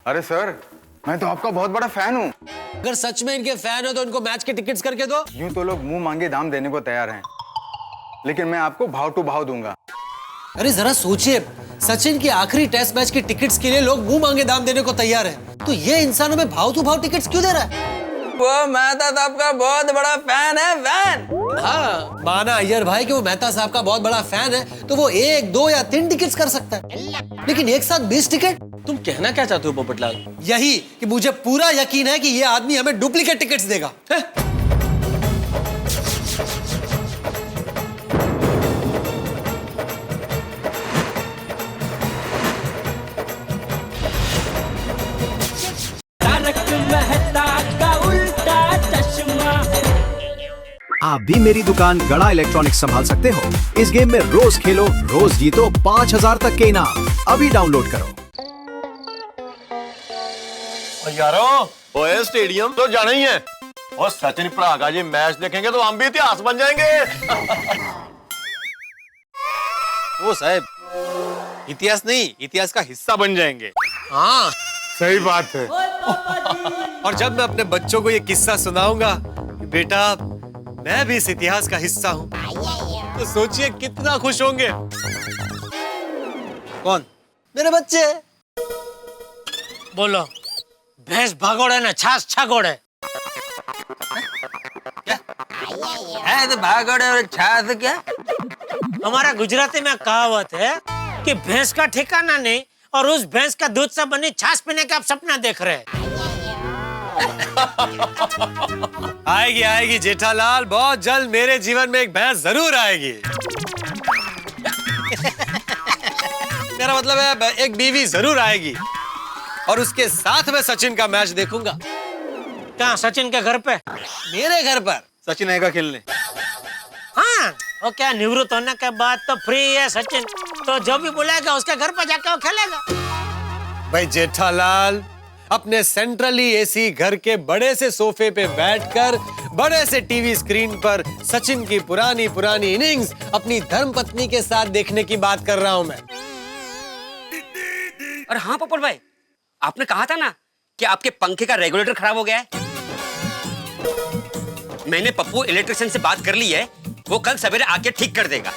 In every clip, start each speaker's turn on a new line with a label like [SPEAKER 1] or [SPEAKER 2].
[SPEAKER 1] अरे सर, मैं तो आपका बहुत बड़ा फैन हूँ।
[SPEAKER 2] अगर सच में इनके फैन हो तो इनको मैच के टिकट्स करके दो।
[SPEAKER 1] यूं तो लोग मुंह मांगे दाम देने को तैयार हैं, लेकिन मैं आपको भाव टू भाव दूंगा।
[SPEAKER 2] अरे जरा सोचिए, सचिन के आखिरी टेस्ट मैच की टिकट्स के लिए लोग मुंह मांगे दाम देने को तैयार हैं, तो ये इंसान हमें भाव टू भाव टिकट्स क्यों दे रहा है?
[SPEAKER 3] वो मेहता साहब का बहुत बड़ा फैन है, फैन।
[SPEAKER 2] हाँ, माना अय्यर भाई कि वो मेहता साहब का बहुत बड़ा फैन है, तो वो 1, 2 या 3 टिकट्स कर सकता है, लेकिन एक साथ 20 टिकट?
[SPEAKER 4] तुम कहना क्या चाहते हो पोपटलाल?
[SPEAKER 2] यही कि मुझे पूरा यकीन है कि ये आदमी हमें डुप्लीकेट टिकट्स देगा।
[SPEAKER 5] आप भी मेरी दुकान गड़ा इलेक्ट्रॉनिक्स संभाल सकते हो। इस गेम में रोज खेलो, रोज जीतो 5000 तक के इनाम। अभी डाउनलोड करो।
[SPEAKER 6] यारो ओए स्टेडियम तो जाना ही है, और सचिन भरा का जी मैच देखेंगे तो हम भी इतिहास बन जाएंगे।
[SPEAKER 4] वो साहब, इतिहास नहीं, इतिहास का हिस्सा बन जाएंगे।
[SPEAKER 2] हाँ
[SPEAKER 1] सही बात है।
[SPEAKER 2] और जब मैं अपने बच्चों को ये किस्सा सुनाऊंगा, बेटा मैं भी इस इतिहास का हिस्सा हूँ, तो सोचिए कितना खुश होंगे।
[SPEAKER 4] कौन?
[SPEAKER 2] मेरे बच्चे।
[SPEAKER 7] बोलो, भैंस भागोड़े ना छाछ छागोड़े?
[SPEAKER 3] है तो भागोड़े और छाछ क्या?
[SPEAKER 7] हमारा गुजराती में कहावत है कि भैंस का ठिकाना नहीं और उस भैंस का दूध से बनी छाछ पीने का आप सपना देख रहे हैं।
[SPEAKER 2] आएगी आएगी जेठालाल, बहुत जल्द मेरे जीवन में एक भैंस जरूर आएगी। मेरा मतलब है एक बीवी जरूर आएगी, और उसके साथ मैं सचिन का मैच देखूंगा।
[SPEAKER 7] कहाँ? सचिन के घर पे?
[SPEAKER 2] मेरे घर पर।
[SPEAKER 4] सचिन आएगा खेलने।
[SPEAKER 7] हाँ, वो क्या निवृत्त होने के बाद तो फ्री है सचिन, तो जो भी बुलाएगा उसके घर पर जाकर वो खेलेगा।
[SPEAKER 2] भाई जेठालाल, अपने सेंट्रली एसी घर के बड़े से सोफे पे बैठकर बड़े से टीवी स्क्रीन पर सचिन की पुरानी पुरानी इनिंग्स अपनी धर्मपत्नी के साथ देखने की बात कर रहा हूं मैं।
[SPEAKER 8] अरे हाँ पोपट भाई, आपने कहा था ना कि आपके पंखे का रेगुलेटर खराब हो गया है। मैंने पप्पू इलेक्ट्रिशियन से बात कर ली है, वो कल सवेरे आके ठीक कर देगा।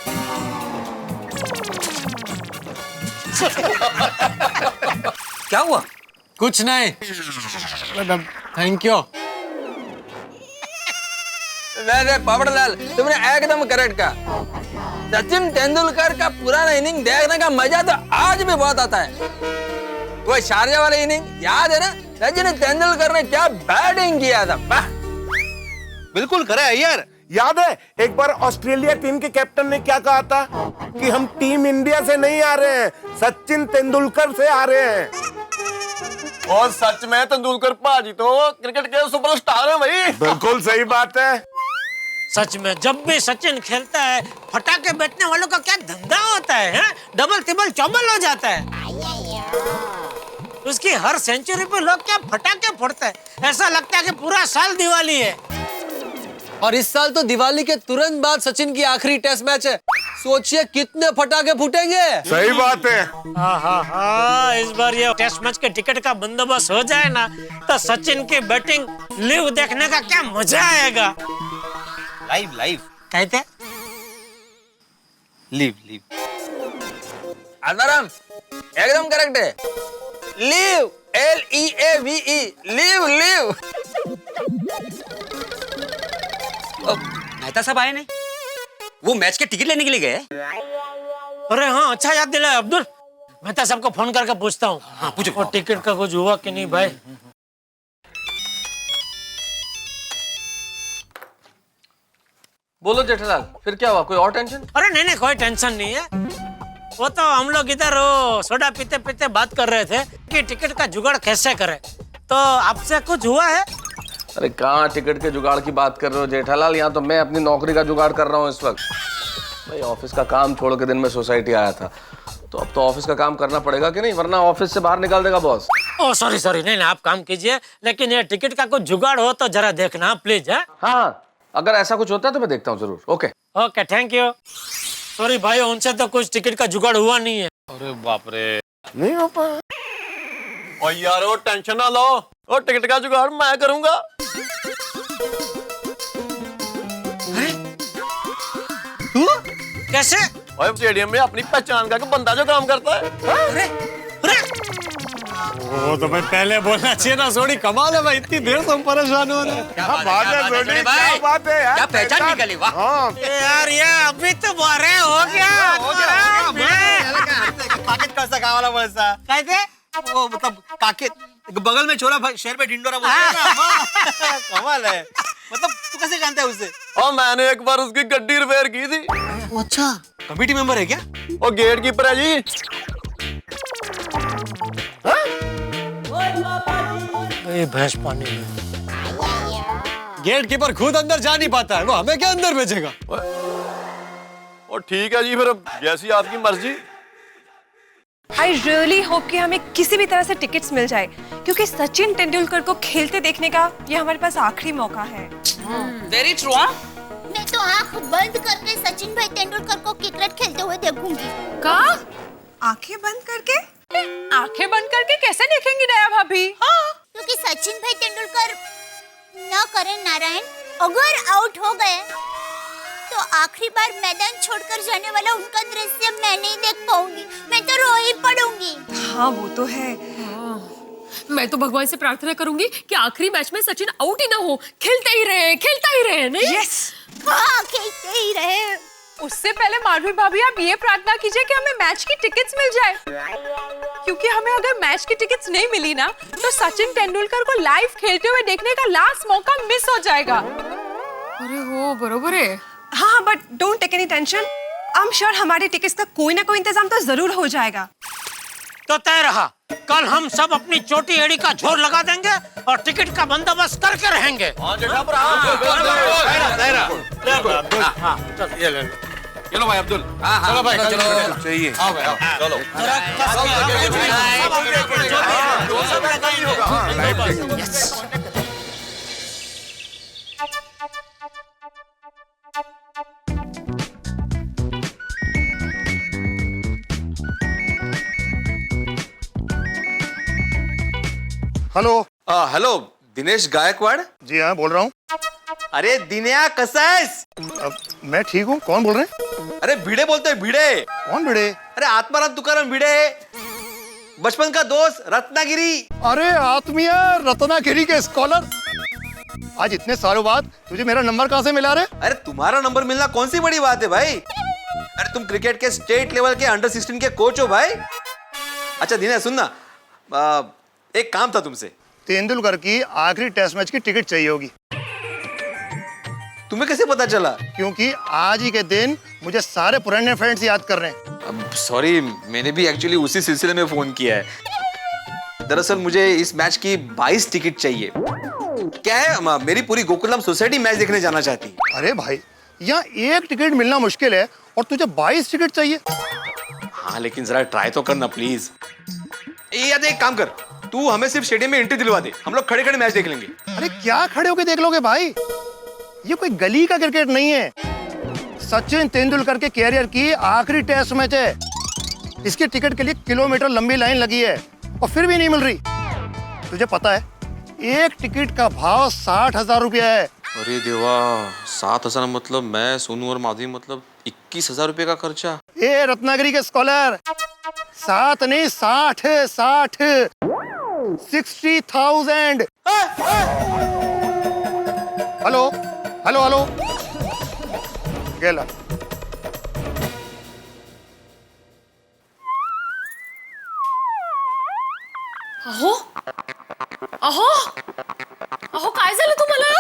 [SPEAKER 8] क्या हुआ?
[SPEAKER 2] कुछ नहीं, थैंक यू।
[SPEAKER 3] वैसे पोपटलाल, तुमने एकदम करेक्ट कहा। सचिन तेंदुलकर का पुराना इनिंग देखने का मजा तो आज भी बहुत आता है। वो शारजा वाले इनिंग याद है ना? सचिन तेंदुलकर ने क्या बैटिंग किया था।
[SPEAKER 4] बिल्कुल करे अय्यर।
[SPEAKER 6] याद है एक बार ऑस्ट्रेलिया टीम के कैप्टन ने क्या कहा था कि हम टीम इंडिया से नहीं आ रहे हैं, सचिन तेंदुलकर से आ रहे हैं। और सच में तेंदुलकर पाजी तो क्रिकेट के सुपरस्टार हैं भाई। बिल्कुल सही बात है।
[SPEAKER 7] सच में जब भी सचिन खेलता है, फटाके बैठने वालों का क्या धंधा होता है? डबल तिबल चौबल हो जाता है। उसकी हर सेंचुरी पे लोग क्या फटाके फोड़ते हैं, ऐसा लगता है कि पूरा साल दिवाली है।
[SPEAKER 2] और इस साल तो दिवाली के तुरंत बाद सचिन की आखिरी टेस्ट मैच है, सोचिए कितने फटाके फूटेंगे।
[SPEAKER 6] सही बात है।
[SPEAKER 7] हाँ, इस बार ये टेस्ट मैच के टिकट का बंदोबस्त हो जाए ना, तो सचिन की बैटिंग लिव देखने का क्या मजा आएगा।
[SPEAKER 4] लाइव लाइव
[SPEAKER 7] कहते
[SPEAKER 4] लीव लीव।
[SPEAKER 3] आसाराम एकदम करेक्ट है। Leave, LEAVE, leave leave.
[SPEAKER 8] Mehta साहब आए नहीं? वो मैच के टिकट लेने के लिए गए?
[SPEAKER 7] अरे हाँ, अच्छा याद दिलाया अब्दुल। मेहता साहब को फोन करके पूछता हूँ।
[SPEAKER 8] हाँ पूछो।
[SPEAKER 7] और टिकट का कुछ हुआ कि नहीं भाई?
[SPEAKER 4] बोलो जेठालाल, फिर क्या हुआ? कोई और टेंशन?
[SPEAKER 7] अरे नहीं नहीं, कोई टेंशन नहीं है। वो तो हम लोग इधर सोडा पीते पीते बात कर रहे थे कि टिकट का जुगाड़ कैसे करें, तो आपसे कुछ हुआ है?
[SPEAKER 4] अरे कहाँ टिकट के जुगाड़ की बात कर रहे हो जेठालाल, यहाँ तो मैं अपनी नौकरी का जुगाड़ कर रहा हूँ इस वक्त। भाई ऑफिस का काम छोड़ के दिन में सोसाइटी आया था, तो अब तो ऑफिस का काम करना पड़ेगा कि नहीं, वरना ऑफिस से बाहर निकाल देगा बॉस।
[SPEAKER 7] ओ सॉरी, नहीं आप काम कीजिए, लेकिन ये टिकट का कुछ जुगाड़ हो तो जरा देखना प्लीज। है
[SPEAKER 4] हाँ, अगर ऐसा कुछ होता है तो मैं देखता हूँ जरूर। Okay
[SPEAKER 7] okay, thank you. Sorry भाई, उनसे तो कुछ टिकट का जुगाड़ हुआ नहीं है।
[SPEAKER 4] अरे बाप रे,
[SPEAKER 6] नहीं हो पाया। और यार वो टेंशन ना लो, वो टिकट का जुगाड़ मैं करूंगा।
[SPEAKER 2] तू
[SPEAKER 7] कैसे?
[SPEAKER 6] और स्टेडियम में अपनी पहचान का बंदा जो काम करता है।
[SPEAKER 7] अरे अरे
[SPEAKER 2] वो तो भाई पहले बोलना चाहिए ना। सोनी कमाल है भाई, इतनी देर से हम परेशान हो रहे हैं।
[SPEAKER 6] क्या बात है सोनी, क्या बात है यार,
[SPEAKER 8] क्या पहचान निकली, वाह।
[SPEAKER 6] हाँ
[SPEAKER 7] यार ये अभी तो बोरे हो गया।
[SPEAKER 9] काकेत कैसा गावाला बोलायचा
[SPEAKER 7] काय ते?
[SPEAKER 9] वो मतलब काकेत बगल में छोरा शहर में ढिंडोरा बोलते हैं ना। कमाल है, मतलब तू कैसे जानता है उसे?
[SPEAKER 6] और मैंने एक बार उसकी गड्डी रिपेयर की थी।
[SPEAKER 9] अच्छा, कमेटी मेंबर है क्या?
[SPEAKER 6] वो गेट कीपर है जी।
[SPEAKER 7] ये भैंस पानी में।
[SPEAKER 2] गेट कीपर खुद अंदर जा नहीं पाता है, वो हमें क्या अंदर भेजेगा?
[SPEAKER 6] और ठीक है जी, फिर जैसी आपकी मर्जी।
[SPEAKER 10] आई रियली होप कि हमें किसी भी तरह से टिकट्स मिल जाए, क्योंकि सचिन तेंदुलकर को खेलते देखने का ये हमारे पास आखिरी मौका है।
[SPEAKER 8] Very true.
[SPEAKER 11] मैं तो आंख बंद करके सचिन भाई तेंदुलकर को क्रिकेट खेलते हुए देखूंगी।
[SPEAKER 10] का? आंखें बंद करके? आंखें बंद करके कैसे देखेंगी दया भाभी?
[SPEAKER 11] क्योंकि सचिन भाई तेंदुलकर न करें नारायण, अगर आउट हो गए तो आखिरी बार मैदान छोड़कर जाने वाला उनका दृश्य मैं नहीं देख पाऊंगी। मैं तो रो ही पड़ूंगी।
[SPEAKER 10] हाँ वो तो है।
[SPEAKER 12] मैं तो भगवान से प्रार्थना करूंगी कि आखिरी मैच में सचिन आउट ही ना हो, खेलते ही रहे नहीं?
[SPEAKER 10] यस।
[SPEAKER 11] हाँ खेलते ही रहे।
[SPEAKER 10] उससे पहले माधवी भाभी आप ये प्रार्थना कीजिए कि हमें मैच की टिकट्स मिल जाए, क्योंकि हमें अगर मैच की टिकट्स नहीं मिली ना तो सचिन तेंदुलकर को लाइव खेलते हुए देखने का लास्ट मौका मिस हो जाएगा।
[SPEAKER 12] अरे हो बरोबर है।
[SPEAKER 10] हाँ but don't take any tension, I am sure हमारे टिकट्स का कोई ना कोई इंतजाम तो जरूर हो जाएगा।
[SPEAKER 7] तो तय रहा, कल हम सब अपनी चोटी एड़ी का जोर लगा देंगे और टिकट का बंदोबस्त करके रहेंगे।
[SPEAKER 3] चलो भाई अब्दुल। चलो भाई, चलो चाहिए। आओ भाई, आओ। चलो।
[SPEAKER 6] हेलो।
[SPEAKER 4] हेलो, दिनेश गायकवाड़।
[SPEAKER 6] जी हाँ, बोल रहा हूँ।
[SPEAKER 9] अरे दिन्या कसा आहेस?
[SPEAKER 6] मैं ठीक हूँ। कौन बोल रहे हैं?
[SPEAKER 9] अरे भिडे बोलतोय, भिडे।
[SPEAKER 6] कौन भिड़े?
[SPEAKER 9] अरे आत्माराम तुकाराम भिडे, बचपन का दोस्त रत्नागिरी।
[SPEAKER 6] अरे आत्मीय रत्नागिरी के स्कॉलर, आज इतने सालों बाद तुझे मेरा नंबर कहाँ से मिला रे?
[SPEAKER 9] अरे तुम्हारा नंबर मिलना कौन सी बड़ी बात है भाई? अरे तुम क्रिकेट के स्टेट लेवल के अंडर 16 के कोच हो भाई। अच्छा दिनेश सुनना, एक काम था तुमसे।
[SPEAKER 6] तेंदुलकर की आखिरी टेस्ट मैच की टिकट चाहिए होगी।
[SPEAKER 9] तुम्हें कैसे पता चला?
[SPEAKER 6] क्योंकि आज ही के दिन मुझे सारे पुराने फ्रेंड्स याद कर रहे हैं।
[SPEAKER 9] सॉरी, मैंने भी एक्चुअली उसी सिलसिले में फोन किया है। दरअसल मुझे इस मैच की 22 टिकट चाहिए। क्या है, मेरी पूरी गोकुलम सोसाइटी मैच देखने जाना चाहती है।
[SPEAKER 6] अरे भाई, यहाँ एक टिकट मिलना मुश्किल है और तुझे 22 टिकट चाहिए?
[SPEAKER 9] हाँ लेकिन जरा ट्राई तो करना प्लीज। याद एक काम कर, तू हमें सिर्फ स्टेडियम में एंट्री दिलवा दे, हम लोग खड़े खड़े मैच देख लेंगे।
[SPEAKER 6] अरे क्या खड़े होके देख लोगे भाई, ये कोई गली का क्रिकेट नहीं है। सचिन तेंदुलकर के कैरियर की आखिरी टेस्ट मैच है। इसकी टिकट के लिए किलोमीटर लंबी लाइन लगी है और फिर भी नहीं मिल रही। तुझे पता है एक टिकट का भाव 60,000 रुपया है।
[SPEAKER 4] अरे देवा, 7,000 मतलब मैं, सोनू और माधवी मतलब 21,000 रुपए का खर्चा।
[SPEAKER 6] ए रत्नागिरी के स्कॉलर, 7 नहीं 60 60,000। हेलो हेलो हेलो, गेला
[SPEAKER 12] अहो अहो अहो काय झालं तुम्हाला?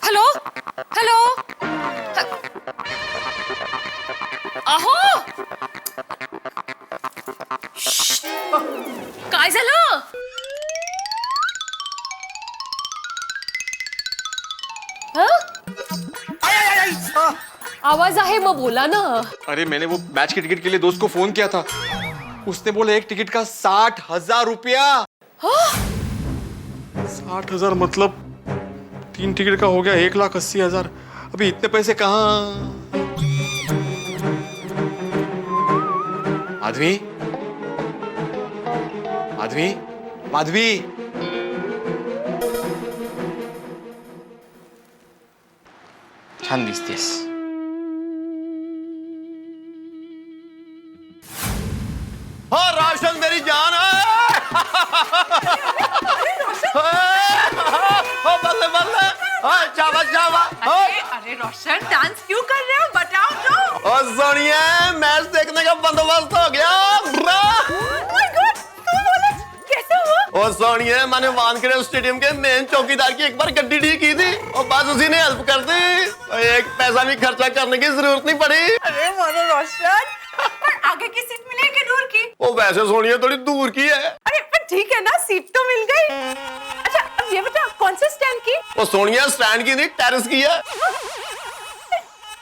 [SPEAKER 12] हॅलो हॅलो, अहो काय झालं? आवाज आहे मग बोला ना।
[SPEAKER 9] अरे मैंने वो मैच की टिकट के लिए दोस्त को फोन किया था, उसने बोला एक टिकट का 60,000 रुपया। 60,000 मतलब 3 टिकट का हो गया 1,80,000। अभी इतने पैसे कहाँ? माधवी माधवी, माधवी, छान दिसतेस.
[SPEAKER 6] हो रोशन मेरी जान हो बल्ले बल्ले जावा जावा.
[SPEAKER 10] अरे रोशन डांस क्यों कर रहे हो बताओ तो।
[SPEAKER 6] और सोनिया मैच देखने का बंदोबस्त हो गया.
[SPEAKER 10] कैसे हुआ?
[SPEAKER 6] और सोनिया मैंने वानखेड़े स्टेडियम के मेन चौकीदार की एक बार गड्डी ठीक की थी और बस उसी ने हेल्प कर दी. एक पैसा भी खर्चा करने की जरूरत नहीं पड़ी.
[SPEAKER 10] अरे मानो रोशन, पर आगे की सीट मिली कि दूर की?
[SPEAKER 6] वो वैसे सोनिया थोड़ी दूर की है.
[SPEAKER 10] अरे पर ठीक है ना, सीट तो मिल गई. अच्छा अब ये बता कौन से स्टैंड की?
[SPEAKER 6] वो सोनिया स्टैंड की नहीं टेरेस की है.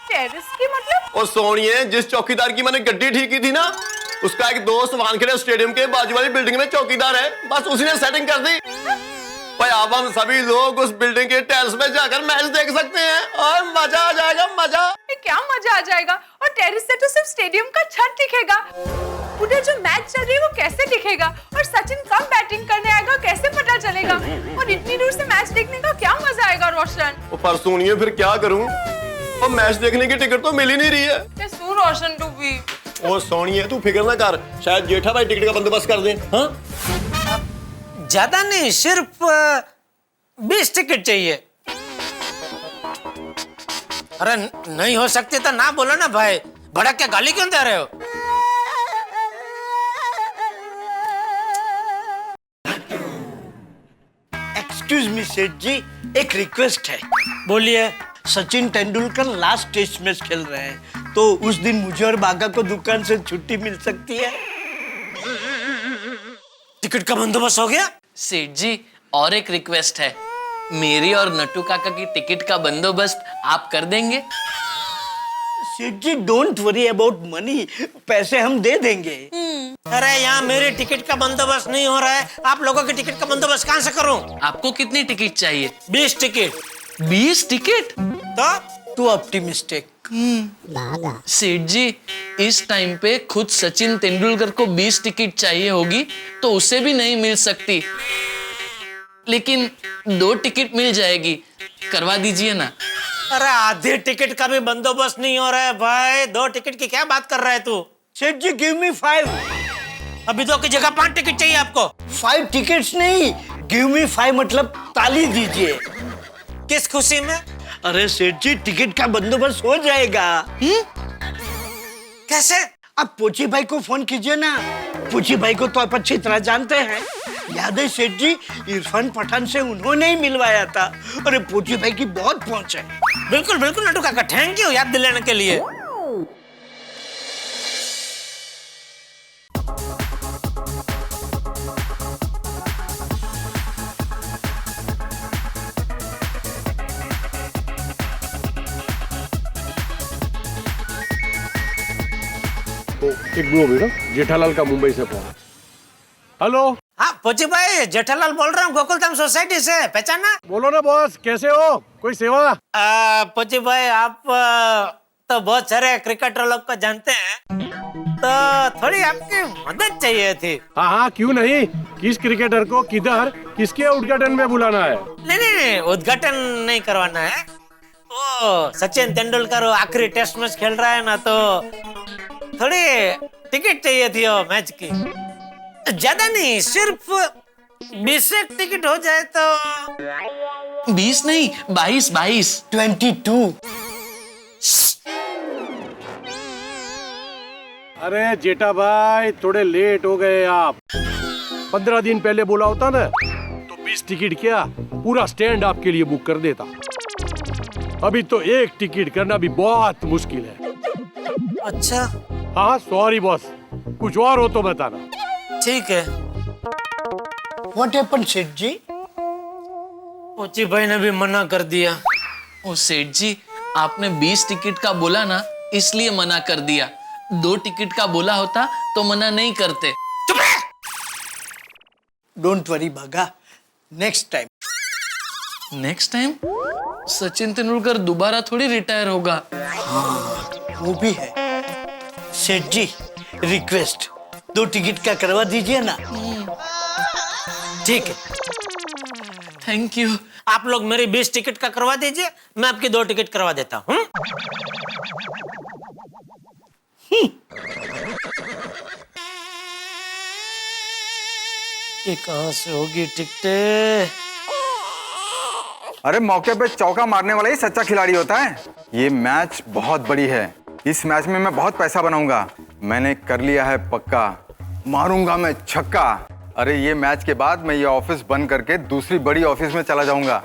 [SPEAKER 10] टेरेस की मतलब?
[SPEAKER 6] और सोनिया जिस चौकीदार की मैंने गड्डी ठीक की थी ना, उसका एक दोस्त वानखेड़े स्टेडियम के बाजू वाली बिल्डिंग में चौकीदार है. बस उसी ने सेटिंग कर दी. भाई अब हम सभी लोग उस बिल्डिंग के टेरेस में जाकर मैच देख सकते हैं और मजा आ जाएगा. मजा
[SPEAKER 10] क्या मजा आ जाएगा? और टेरेस से तो सिर्फ स्टेडियम का छत दिखेगा. उधर जो मैच चल रही है वो कैसे दिखेगा? और सचिन कब बैटिंग करने आएगा कैसे पता चलेगा? और इतनी दूर से मैच देखने का क्या मजा आएगा रोशन?
[SPEAKER 6] पर सोनिया फिर क्या करूं? और मैच देखने की टिकट तो मिल ही नहीं रही है.
[SPEAKER 10] रोशन तू भी.
[SPEAKER 6] ओ सोनिया तू फिक्र ना कर, शायद जेठा भाई टिकट का बंदोबस्त कर दे. हाँ
[SPEAKER 7] ज्यादा नहीं, सिर्फ 20 टिकट चाहिए. अरे नहीं हो सकते तो ना बोलो ना भाई, भड़क के गाली क्यों दे रहे हो?
[SPEAKER 13] एक्सक्यूज मी सेठ जी, एक रिक्वेस्ट है.
[SPEAKER 7] बोलिए.
[SPEAKER 13] Sachin Tendulkar last test match खेल रहे हैं, तो उस दिन मुझे और बागा को दुकान से छुट्टी मिल सकती है?
[SPEAKER 7] टिकट का बंदोबस्त हो गया?
[SPEAKER 14] सेठ जी और एक रिक्वेस्ट है, मेरी और नट्टू काका की टिकट का बंदोबस्त आप कर देंगे?
[SPEAKER 13] सेठ जी डोंट वरी अबाउट मनी, पैसे हम दे देंगे.
[SPEAKER 7] अरे यहाँ मेरी टिकट का बंदोबस्त नहीं हो रहा है, आप लोगों की टिकट का बंदोबस्त कहाँ से करूं?
[SPEAKER 14] आपको कितनी टिकट चाहिए?
[SPEAKER 7] 20 टिकट.
[SPEAKER 14] 20 टिकट?
[SPEAKER 7] तो
[SPEAKER 13] टू ऑप्टिमिस्टिक.
[SPEAKER 14] सेठ जी इस टाइम पे खुद सचिन तेंदुलकर को 20 टिकट चाहिए होगी तो उसे भी नहीं मिल सकती, लेकिन 2 टिकट मिल जाएगी, करवा दीजिए ना.
[SPEAKER 7] अरे आधे टिकट का भी बंदोबस्त नहीं हो रहा है भाई. 2 टिकट की क्या बात कर रहा है तू?
[SPEAKER 13] सेठ जी गिव मी 5.
[SPEAKER 7] अभी 2 की जगह 5 टिकट चाहिए आपको.
[SPEAKER 13] 5 टिकट्स नहीं, गिव मी 5 मतलब ताली दीजिए.
[SPEAKER 7] किस खुशी में?
[SPEAKER 13] अरे सेठ जी टिकट का बंदोबस्त हो जाएगा.
[SPEAKER 7] कैसे?
[SPEAKER 13] आप पोची भाई को फोन कीजिए ना. पोची भाई को तो आप अच्छी तरह जानते हैं. याद है सेठ जी, इरफान पठान से उन्होंने ही मिलवाया था. अरे पोची भाई की बहुत पहुंच है.
[SPEAKER 7] बिल्कुल बिल्कुल नट्टू काका, थैंक यू याद दिलाने के लिए.
[SPEAKER 15] एक वो बेटा जेठालाल का मुंबई से फोन. हेलो.
[SPEAKER 7] हाँ पोची भाई, जेठालाल बोल रहा हूँ गोकुलधाम सोसाइटी से, पहचाना?
[SPEAKER 15] बोलो ना बॉस, कैसे हो? कोई सेवा?
[SPEAKER 7] पोची भाई आप तो बहुत सारे क्रिकेटर लोग को जानते हैं, तो थोड़ी आपकी मदद चाहिए थी.
[SPEAKER 15] हाँ हाँ क्यों नहीं. किस क्रिकेटर को किधर किसके उद्घाटन में बुलाना है?
[SPEAKER 7] नहीं उद्घाटन नहीं करवाना है. वो सचिन तेंदुलकर आखिरी टेस्ट मैच खेल रहा है ना, तो थोड़ी टिकट चाहिए थी वो मैच की. ज्यादा नहीं, सिर्फ 20 टिकट हो जाए तो.
[SPEAKER 14] 20 नहीं 22.
[SPEAKER 13] 22.
[SPEAKER 15] अरे जेठा भाई थोड़े लेट हो गए आप. 15 दिन पहले बोला होता ना तो 20 टिकट क्या पूरा स्टैंड आपके लिए बुक कर देता. अभी तो एक टिकट करना भी बहुत मुश्किल है.
[SPEAKER 7] अच्छा.
[SPEAKER 15] हाँ सॉरी बॉस, कुछ और हो तो बताना.
[SPEAKER 7] ठीक है.
[SPEAKER 13] What happened सेठ जी?
[SPEAKER 7] पोची भाई ने भी मना कर दिया.
[SPEAKER 14] ओ सेठ जी आपने 20 टिकट का बोला ना, इसलिए मना कर दिया. 2 टिकट का बोला होता तो मना नहीं करते.
[SPEAKER 7] चुप रह.
[SPEAKER 13] डोंट वरी बागा, next time.
[SPEAKER 14] Next time? Sachin Tendulkar दोबारा थोड़ी रिटायर होगा.
[SPEAKER 13] हाँ वो भी है. सेठ जी रिक्वेस्ट, 2 टिकट का करवा दीजिए ना.
[SPEAKER 7] ठीक है,
[SPEAKER 14] थैंक यू।
[SPEAKER 7] आप लोग मेरी 20 टिकट का करवा दीजिए, मैं आपकी 2 टिकट करवा देता हूँ। ये कहाँ से होगी टिकटें?
[SPEAKER 1] अरे मौके पे चौका मारने वाला ही सच्चा खिलाड़ी होता है। ये मैच बहुत बड़ी है, इस मैच में मैं बहुत पैसा बनाऊंगा। मैंने कर लिया है पक्का, मारूंगा मैं छक्का। अरे ये मैच के बाद मैं ये ऑफिस बंद करके दूसरी बड़ी ऑफिस में चला जाऊंगा।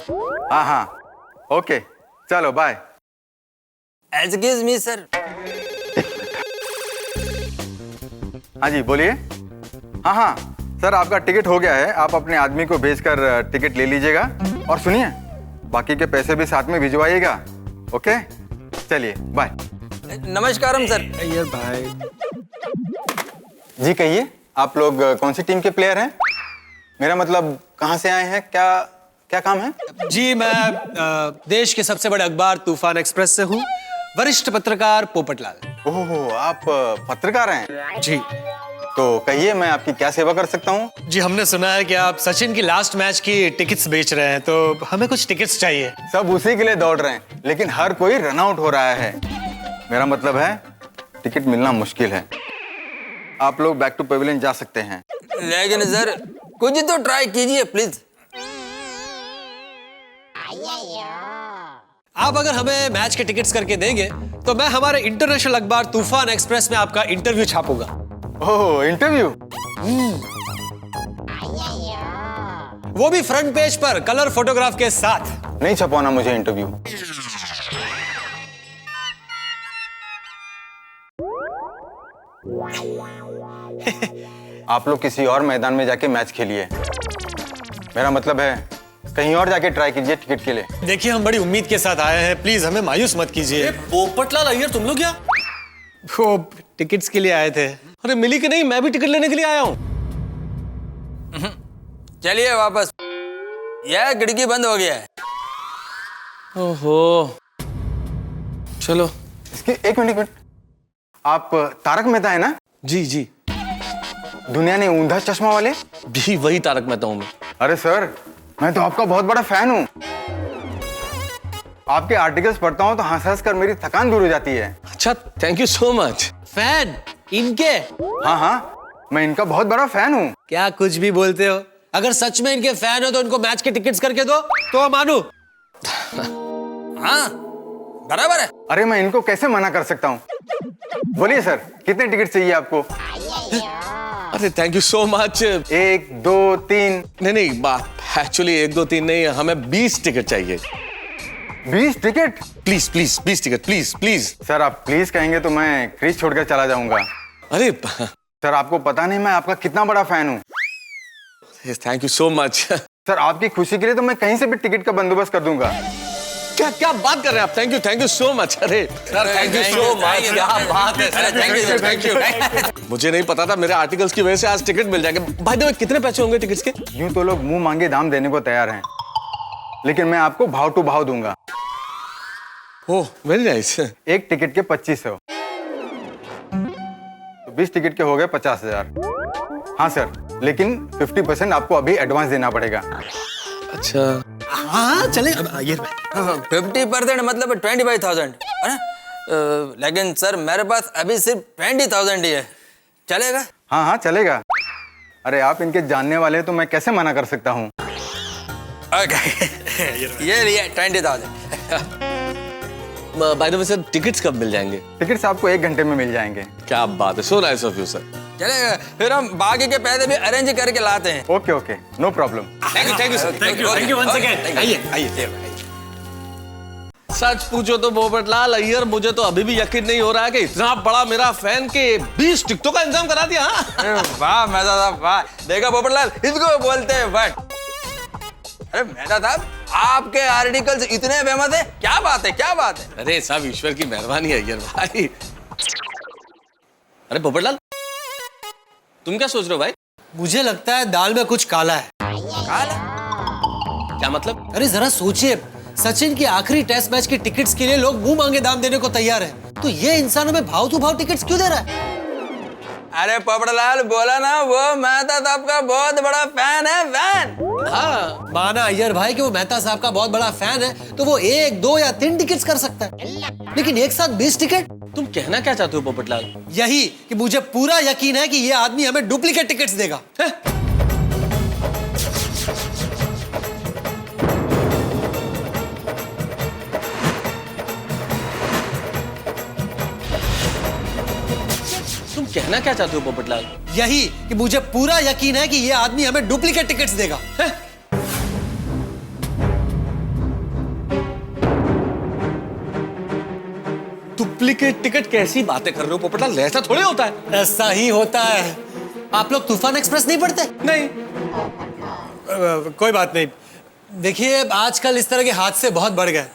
[SPEAKER 1] हाँ हाँ, ओके, चलो बाय।
[SPEAKER 3] Excuse me sir.
[SPEAKER 1] हाँ जी बोलिए। हाँ हाँ सर, आपका टिकट हो गया है, आप अपने आदमी को भेजकर टिकट ले लीजिएगा। और सुनिए, बाकी के पैसे भी साथ में भिजवाइएगा। ओके, चलिए बाय।
[SPEAKER 3] नमस्कारम सर।
[SPEAKER 1] अय्यर भाई जी, कहिए आप लोग कौन सी टीम के प्लेयर हैं? मेरा मतलब कहाँ से आए हैं, क्या क्या काम है?
[SPEAKER 2] जी मैं देश के सबसे बड़े अखबार तूफान एक्सप्रेस से हूँ, वरिष्ठ पत्रकार पोपटलाल।
[SPEAKER 1] ओह, आप पत्रकार हैं?
[SPEAKER 2] जी।
[SPEAKER 1] तो कहिए, मैं आपकी क्या सेवा कर सकता हूँ?
[SPEAKER 2] जी हमने सुना है कि आप सचिन की लास्ट मैच की टिकट्स बेच रहे हैं, तो हमें कुछ टिकट्स चाहिए।
[SPEAKER 1] सब उसी के लिए दौड़ रहे हैं, लेकिन हर कोई रन आउट हो रहा है। मेरा मतलब है टिकट मिलना मुश्किल है। आप लोग बैक टू पेविलियन जा सकते हैं।
[SPEAKER 3] लेकिन सर कुछ तो ट्राई कीजिए प्लीज।
[SPEAKER 2] आप अगर हमें मैच के टिकट्स करके देंगे तो मैं हमारे इंटरनेशनल अखबार तूफान एक्सप्रेस में आपका इंटरव्यू छापूंगा।
[SPEAKER 1] ओह, इंटरव्यू?
[SPEAKER 2] वो भी फ्रंट पेज पर कलर फोटोग्राफ के साथ।
[SPEAKER 1] नहीं छपवाना मुझे इंटरव्यू। आप लोग किसी और मैदान में जाके मैच खेलिए। मेरा मतलब है कहीं और जाके ट्राई कीजिए टिकट के लिए।
[SPEAKER 2] देखिए हम बड़ी उम्मीद के साथ आए हैं, प्लीज हमें मायूस मत कीजिए।
[SPEAKER 4] पोपटलाल अय्यर, तुम लोग क्या?
[SPEAKER 2] वो टिकट्स के लिए आए थे।
[SPEAKER 4] अरे मिली कि नहीं? मैं भी टिकट लेने के लिए आया हूँ।
[SPEAKER 3] चलिए वापस, यह खिड़की बंद हो गया है।
[SPEAKER 4] ओहो, चलो।
[SPEAKER 1] इसकी एक मिनट, आप तारक मेहता है ना?
[SPEAKER 4] जी जी।
[SPEAKER 1] दुनिया ने ऊंधा चश्मा वाले?
[SPEAKER 4] जी वही तारक मेहता हूँ मैं।
[SPEAKER 1] अरे सर, मैं तो आपका बहुत बड़ा फैन हूँ। आपके आर्टिकल्स पढ़ता हूँ तो हंस हंस कर मेरी थकान दूर हो जाती है।
[SPEAKER 4] अच्छा, thank you so much.
[SPEAKER 2] Fan इनके?
[SPEAKER 1] हाँ हाँ, मैं इनका बहुत बड़ा फैन हूँ।
[SPEAKER 2] क्या कुछ भी बोलते हो? अगर सच में इनके फैन हो तो इनको मैच के टिकट्स करके दो तो मानू।
[SPEAKER 3] हाँ बराबर है।
[SPEAKER 1] अरे मैं इनको कैसे मना कर सकता हूँ? बोलिए सर, कितने टिकट चाहिए आपको?
[SPEAKER 4] अरे थैंक यू सो मच।
[SPEAKER 1] 1 2 3?
[SPEAKER 4] नहीं, एक्चुअली 1 2 3 नहीं, हमें 20 टिकट चाहिए।
[SPEAKER 1] 20 ticket?
[SPEAKER 4] Please please 20 ticket, please please.
[SPEAKER 1] Sir आप प्लीज कहेंगे तो मैं क्रीज छोड़कर चला जाऊंगा।
[SPEAKER 4] अरे
[SPEAKER 1] सर आपको पता नहीं मैं आपका कितना बड़ा फैन हूँ।
[SPEAKER 4] Thank you so much.
[SPEAKER 1] Sir आपकी खुशी के लिए तो मैं कहीं से भी टिकट का बंदोबस्त कर दूंगा।
[SPEAKER 4] क्या क्या बात कर रहे हैं आप? Thank you so much. अरे sir thank you so much, क्या बात है सर, थैंक यू। मुझे नहीं पता था मेरे आर्टिकल्स की वजह से आज टिकट मिल जाएंगे। भाई देखो कितने पैसे होंगे टिकट्स के?
[SPEAKER 1] यूं तो लोग मुंह मांगे दाम देने को तैयार हैं, लेकिन मैं आपको भाव टू भाव दूंगा।
[SPEAKER 4] Oh very nice.
[SPEAKER 1] एक टिकट के 2500, तो 20 टिकट के हो गए 50,000। हाँ सर, लेकिन 50% आपको अभी एडवांस देना पड़ेगा।
[SPEAKER 4] अच्छा
[SPEAKER 2] हाँ चले।
[SPEAKER 3] 50% मतलब 25,000 है ना? लेकिन सर मेरे पास अभी सिर्फ 20,000 ही है, चलेगा?
[SPEAKER 1] हाँ हाँ चलेगा। अरे आप इनके जानने वाले हैं तो मैं कैसे मना कर सकता हूँ।
[SPEAKER 3] ये लिए 20,000।
[SPEAKER 4] By the way sir, tickets कब मिल जाएंगे?
[SPEAKER 1] टिकट्स आपको 1 घंटे में मिल जाएंगे।
[SPEAKER 4] क्या बात है, so nice of you sir.
[SPEAKER 3] चलेगा, फिर हम बाकी के पैसे भी अरेंज करके लाते हैं।
[SPEAKER 1] Okay okay, no problem.
[SPEAKER 3] Thank you sir,
[SPEAKER 7] thank you once again.
[SPEAKER 3] आइए।
[SPEAKER 4] सच पूछो तो पोपटलाल अय्यर, मुझे तो अभी भी यकीन नहीं हो रहा है कि इतना बड़ा मेरा फैन के 20 टिकटों का इंतजाम करा दिया।
[SPEAKER 3] वाह मेहता साहब वाह। देखा पोपटलाल, इसको बोलते हैं बट। अरे मेहता साहब, आपके आर्टिकल्स इतने फेमस है, क्या बात है, क्या बात है।
[SPEAKER 4] अरे सब ईश्वर की मेहरबानी है अय्यर भाई। अरे पोपटलाल, तुम क्या सोच रहे हो भाई?
[SPEAKER 2] मुझे लगता है दाल में कुछ काला है।
[SPEAKER 3] काला?
[SPEAKER 4] क्या मतलब?
[SPEAKER 2] अरे जरा सोचिए, सचिन की आखिरी टेस्ट मैच की टिकट्स के लिए लोग मुंह मांगे दाम देने को तैयार हैं, तो ये इंसान हमें भाव टू भाव टिकट्स क्यों दे रहा है?
[SPEAKER 3] अरे पोपटलाल बोला ना, वो मेहता साहब का बहुत बड़ा फैन है, फैन।
[SPEAKER 2] हाँ, माना अय्यर भाई कि वो मेहता साहब का बहुत बड़ा फैन है तो वो 1, 2 या 3 टिकट्स कर सकता है, लेकिन एक साथ 20 टिकट?
[SPEAKER 4] तुम कहना क्या चाहते हो पोपटलाल?
[SPEAKER 2] यही कि मुझे पूरा यकीन है कि ये आदमी हमें डुप्लीकेट टिकट्स देगा।
[SPEAKER 4] तुम कहना क्या चाहते हो पोपटलाल?
[SPEAKER 2] यही कि मुझे पूरा यकीन है कि ये आदमी हमें डुप्लीकेट टिकट्स देगा।
[SPEAKER 4] डुप्लीकेट टिकट कैसी बातें कर रहे हो पोपटलाल? ऐसा थोड़े होता है।
[SPEAKER 2] ऐसा ही होता है। आप लोग तूफान एक्सप्रेस नहीं पढ़ते?
[SPEAKER 4] नहीं।
[SPEAKER 2] कोई बात नहीं। देखिए आजकल इस तरह के हादसे बहुत बढ़ गए।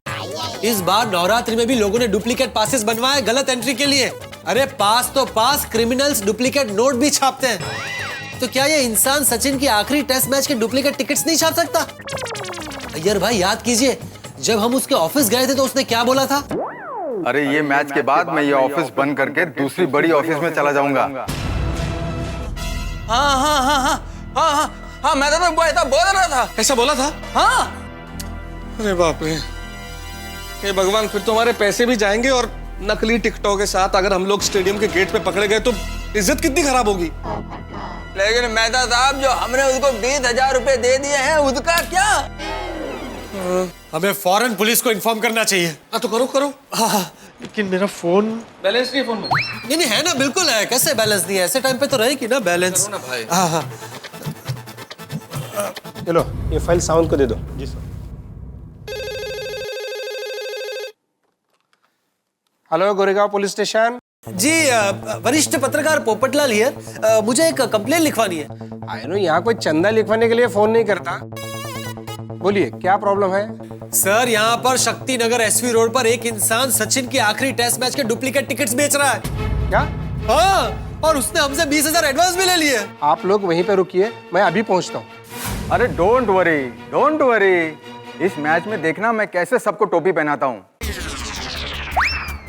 [SPEAKER 2] इस बार नवरात्रि में भी लोगों ने डुप्लीकेट पासेस बनवाए गलत एंट्री के लिए। अरे पास तो पास, क्रिमिनल्स डुप्लीकेट नोट भी छापते हैं। तो क्या ये इंसान सचिन की आखिरी टेस्ट मैच के डुप्लीकेट टिकट्स नहीं छाप सकता? अय्यर भाई याद कीजिए, जब हम उसके ऑफिस गए थे तो उसने क्या बोला था?
[SPEAKER 1] अरे ये मैच के बाद मैं ये ऑफिस बंद करके दूसरी बड़ी ऑफिस में चला जाऊंगा।
[SPEAKER 3] हाँ हाँ हाँ हाँ हाँ हाँ हाँ, मैं तो ऐसा बोल रहा था।
[SPEAKER 4] ऐसा बोला था?
[SPEAKER 3] हाँ।
[SPEAKER 4] अरे बाप रे, हे भगवान, फिर तो हमारे पैसे भी जाएंगे और नकली टिकटों के साथ अगर हम लोग स्टेडियम के गेट पे पकड़े गए तो इज्जत कितनी खराब होगी।
[SPEAKER 3] लेकिन मेहता साहब, जो हमने उसको 20,000 रुपए दे दिए हैं उसका क्या?
[SPEAKER 2] हमें फौरन पुलिस को इन्फॉर्म करना चाहिए।
[SPEAKER 4] हाँ तो करो करो।
[SPEAKER 2] हाँ, लेकिन मेरा फोन
[SPEAKER 4] बैलेंस नहीं है फोन में।
[SPEAKER 2] नहीं है ना, बिल्कुल है। कैसे बैलेंस नहीं है? ऐसे टाइम पे तो रहेगी ना बैलेंस।
[SPEAKER 4] ना भाई।
[SPEAKER 2] हाँ हाँ,
[SPEAKER 16] चलो ये फाइल साउंड को दे दो। जी sir. Hello, Goregaon police station.
[SPEAKER 2] जी वरिष्ठ पत्रकार पोपटलाल हियर। मुझे एक कंप्लेन लिखवानी है।
[SPEAKER 16] आई नो, यहाँ कोई चंदा लिखवाने के लिए फोन नहीं करता। बोलिए क्या प्रॉब्लम है?
[SPEAKER 2] सर, यहाँ पर शक्ति नगर एसवी रोड पर एक इंसान सचिन की आखिरी टेस्ट मैच के डुप्लीकेट टिकट्स बेच रहा है।
[SPEAKER 16] क्या?
[SPEAKER 2] हाँ, और उसने हमसे 20,000 एडवांस भी ले लिए।
[SPEAKER 16] आप लोग वहीं पे रुकिए, मैं अभी पहुंचता हूँ।
[SPEAKER 1] अरे डोंट वरी। इस मैच में देखना मैं कैसे सबको टोपी पहनाता हूँ।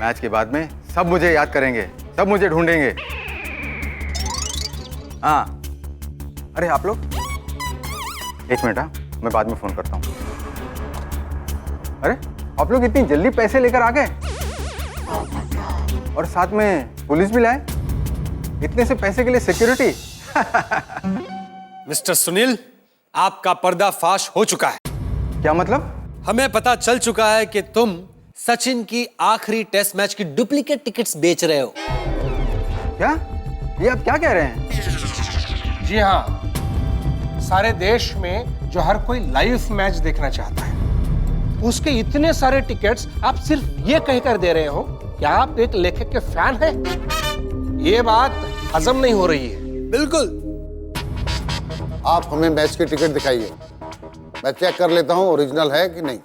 [SPEAKER 1] मैच के बाद में सब मुझे याद करेंगे, सब मुझे ढूंढेंगे। हाँ, अरे आप लोग एक मिनट, मैं बाद में फोन करता हूँ। अरे आप लोग इतनी जल्दी पैसे लेकर आ गए और साथ में पुलिस भी लाए? इतने से पैसे के लिए सिक्योरिटी?
[SPEAKER 2] मिस्टर सुनील, आपका पर्दाफाश हो चुका है।
[SPEAKER 1] क्या मतलब?
[SPEAKER 2] हमें पता चल चुका है कि तुम सचिन की आखिरी टेस्ट मैच की डुप्लीकेट टिकट्स बेच रहे हो।
[SPEAKER 1] क्या? ये आप क्या कह रहे हैं?
[SPEAKER 16] जी हाँ, सारे देश में जो हर कोई लाइव मैच देखना चाहता है, उसके इतने सारे टिकट्स आप सिर्फ ये कहकर दे रहे हो कि आप एक लेखक के फैन हैं। ये बात हजम नहीं हो रही है।
[SPEAKER 2] बिल्कुल।
[SPEAKER 17] आप हमें मैच के टिकट दिखाइए, मैं चेक कर लेता हूँ ओरिजिनल है कि नहीं।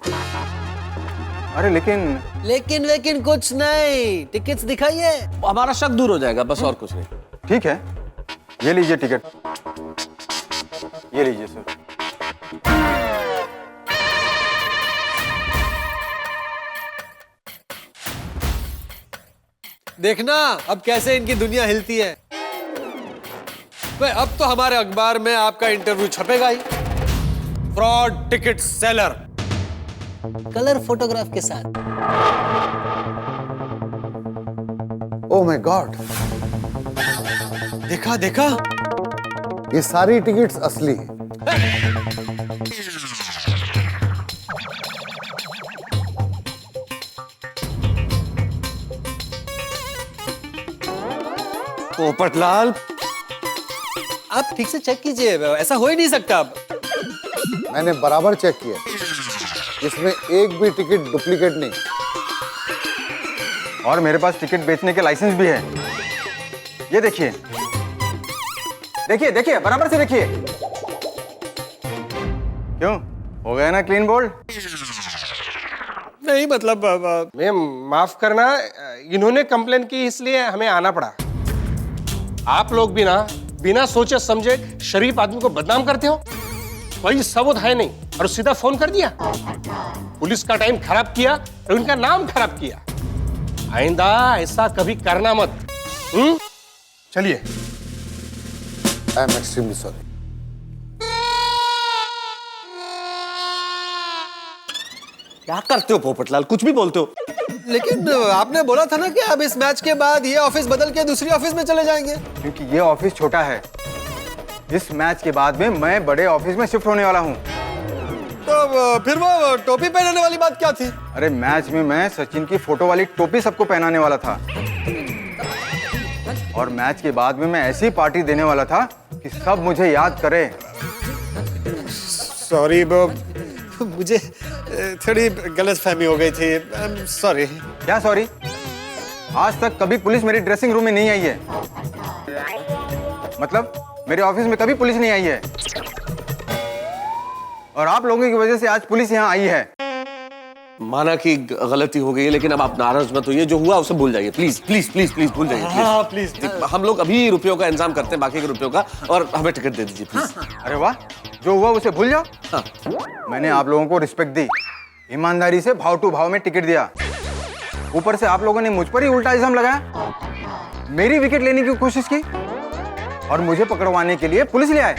[SPEAKER 1] अरे लेकिन
[SPEAKER 2] कुछ नहीं, टिकट्स दिखाइए।
[SPEAKER 4] हमारा शक दूर हो जाएगा, बस और कुछ नहीं।
[SPEAKER 1] ठीक है, ये लीजिए टिकट, ये लीजिए सर।
[SPEAKER 2] देखना अब कैसे इनकी दुनिया हिलती है। अब तो हमारे अखबार में आपका इंटरव्यू छपेगा ही। Fraud ticket seller, colour photograph के साथ।
[SPEAKER 17] ओह माय गॉड,
[SPEAKER 2] देखा
[SPEAKER 17] ये सारी टिकट्स असली हैं।
[SPEAKER 2] पोपटलाल, आप ठीक से चेक कीजिए, ऐसा हो ही नहीं सकता। अब
[SPEAKER 17] मैंने बराबर चेक किया, इसमें एक भी टिकट डुप्लीकेट नहीं।
[SPEAKER 1] और मेरे पास टिकट बेचने के लाइसेंस भी है। ये देखिए, बराबर से देखिए। क्यों, हो गया ना क्लीन बोल्ड?
[SPEAKER 16] नहीं मतलब मैम माफ करना, इन्होंने कंप्लेन की इसलिए हमें आना पड़ा। आप लोग भी ना बिना सोचे समझे शरीफ आदमी को बदनाम करते हो। कोई सबूत है नहीं और सीधा फोन कर दिया। पुलिस का टाइम खराब किया और उनका नाम खराब किया। आइंदा ऐसा कभी करना मत। चलिए।
[SPEAKER 17] I am extremely sorry.
[SPEAKER 2] क्या करते हो पोपटलाल, कुछ भी बोलते हो। लेकिन आपने बोला था ना कि अब इस मैच के बाद ये ऑफिस बदल के दूसरी ऑफिस में चले जाएंगे।
[SPEAKER 1] क्योंकि ये ऑफिस छोटा है। इस मैच के बाद में मैं बड़े ऑफिस में शिफ्ट होने वाला हूँ।
[SPEAKER 2] तो फिर वो टोपी पहनने वाली बात क्या थी?
[SPEAKER 1] अरे मैच में मैं सचिन की फोटो वाली टोपी सबको पहनाने वाला था, और मैच के बाद में मैं ऐसी पार्टी देने वाला था कि सब मुझे याद करे।
[SPEAKER 2] सॉरी मुझे थोड़ी गलतफहमी हो गई थी, सॉरी।
[SPEAKER 1] क्या सॉरी? आज तक कभी पुलिस मेरी ड्रेसिंग रूम में नहीं आई है। मतलब मेरे ऑफिस में कभी पुलिस नहीं आई है, और आप लोगों की वजह से आज पुलिस यहाँ आई है।
[SPEAKER 4] माना कि गलती हो गई है, लेकिन अब आप नाराज मत होइए। जो हुआ उसे भूल जाइए, प्लीज प्लीज प्लीज प्लीज भूल जाइए।
[SPEAKER 2] हाँ प्लीज।
[SPEAKER 4] हम लोग अभी रुपयों का इंतजाम करते हैं, बाकी के रुपयों का, और हमें टिकट दे दीजिए प्लीज।
[SPEAKER 1] अरे वाह, जो हुआ उसे भूल जाओ।
[SPEAKER 4] हाँ।
[SPEAKER 1] मैंने आप लोगों को रिस्पेक्ट दी, ईमानदारी से भाव टू भाव में टिकट दिया। ऊपर से आप लोगों ने मुझ पर ही उल्टा इल्जाम लगाया, मेरी विकेट लेने की कोशिश की, और मुझे पकड़वाने के लिए पुलिस ले आए।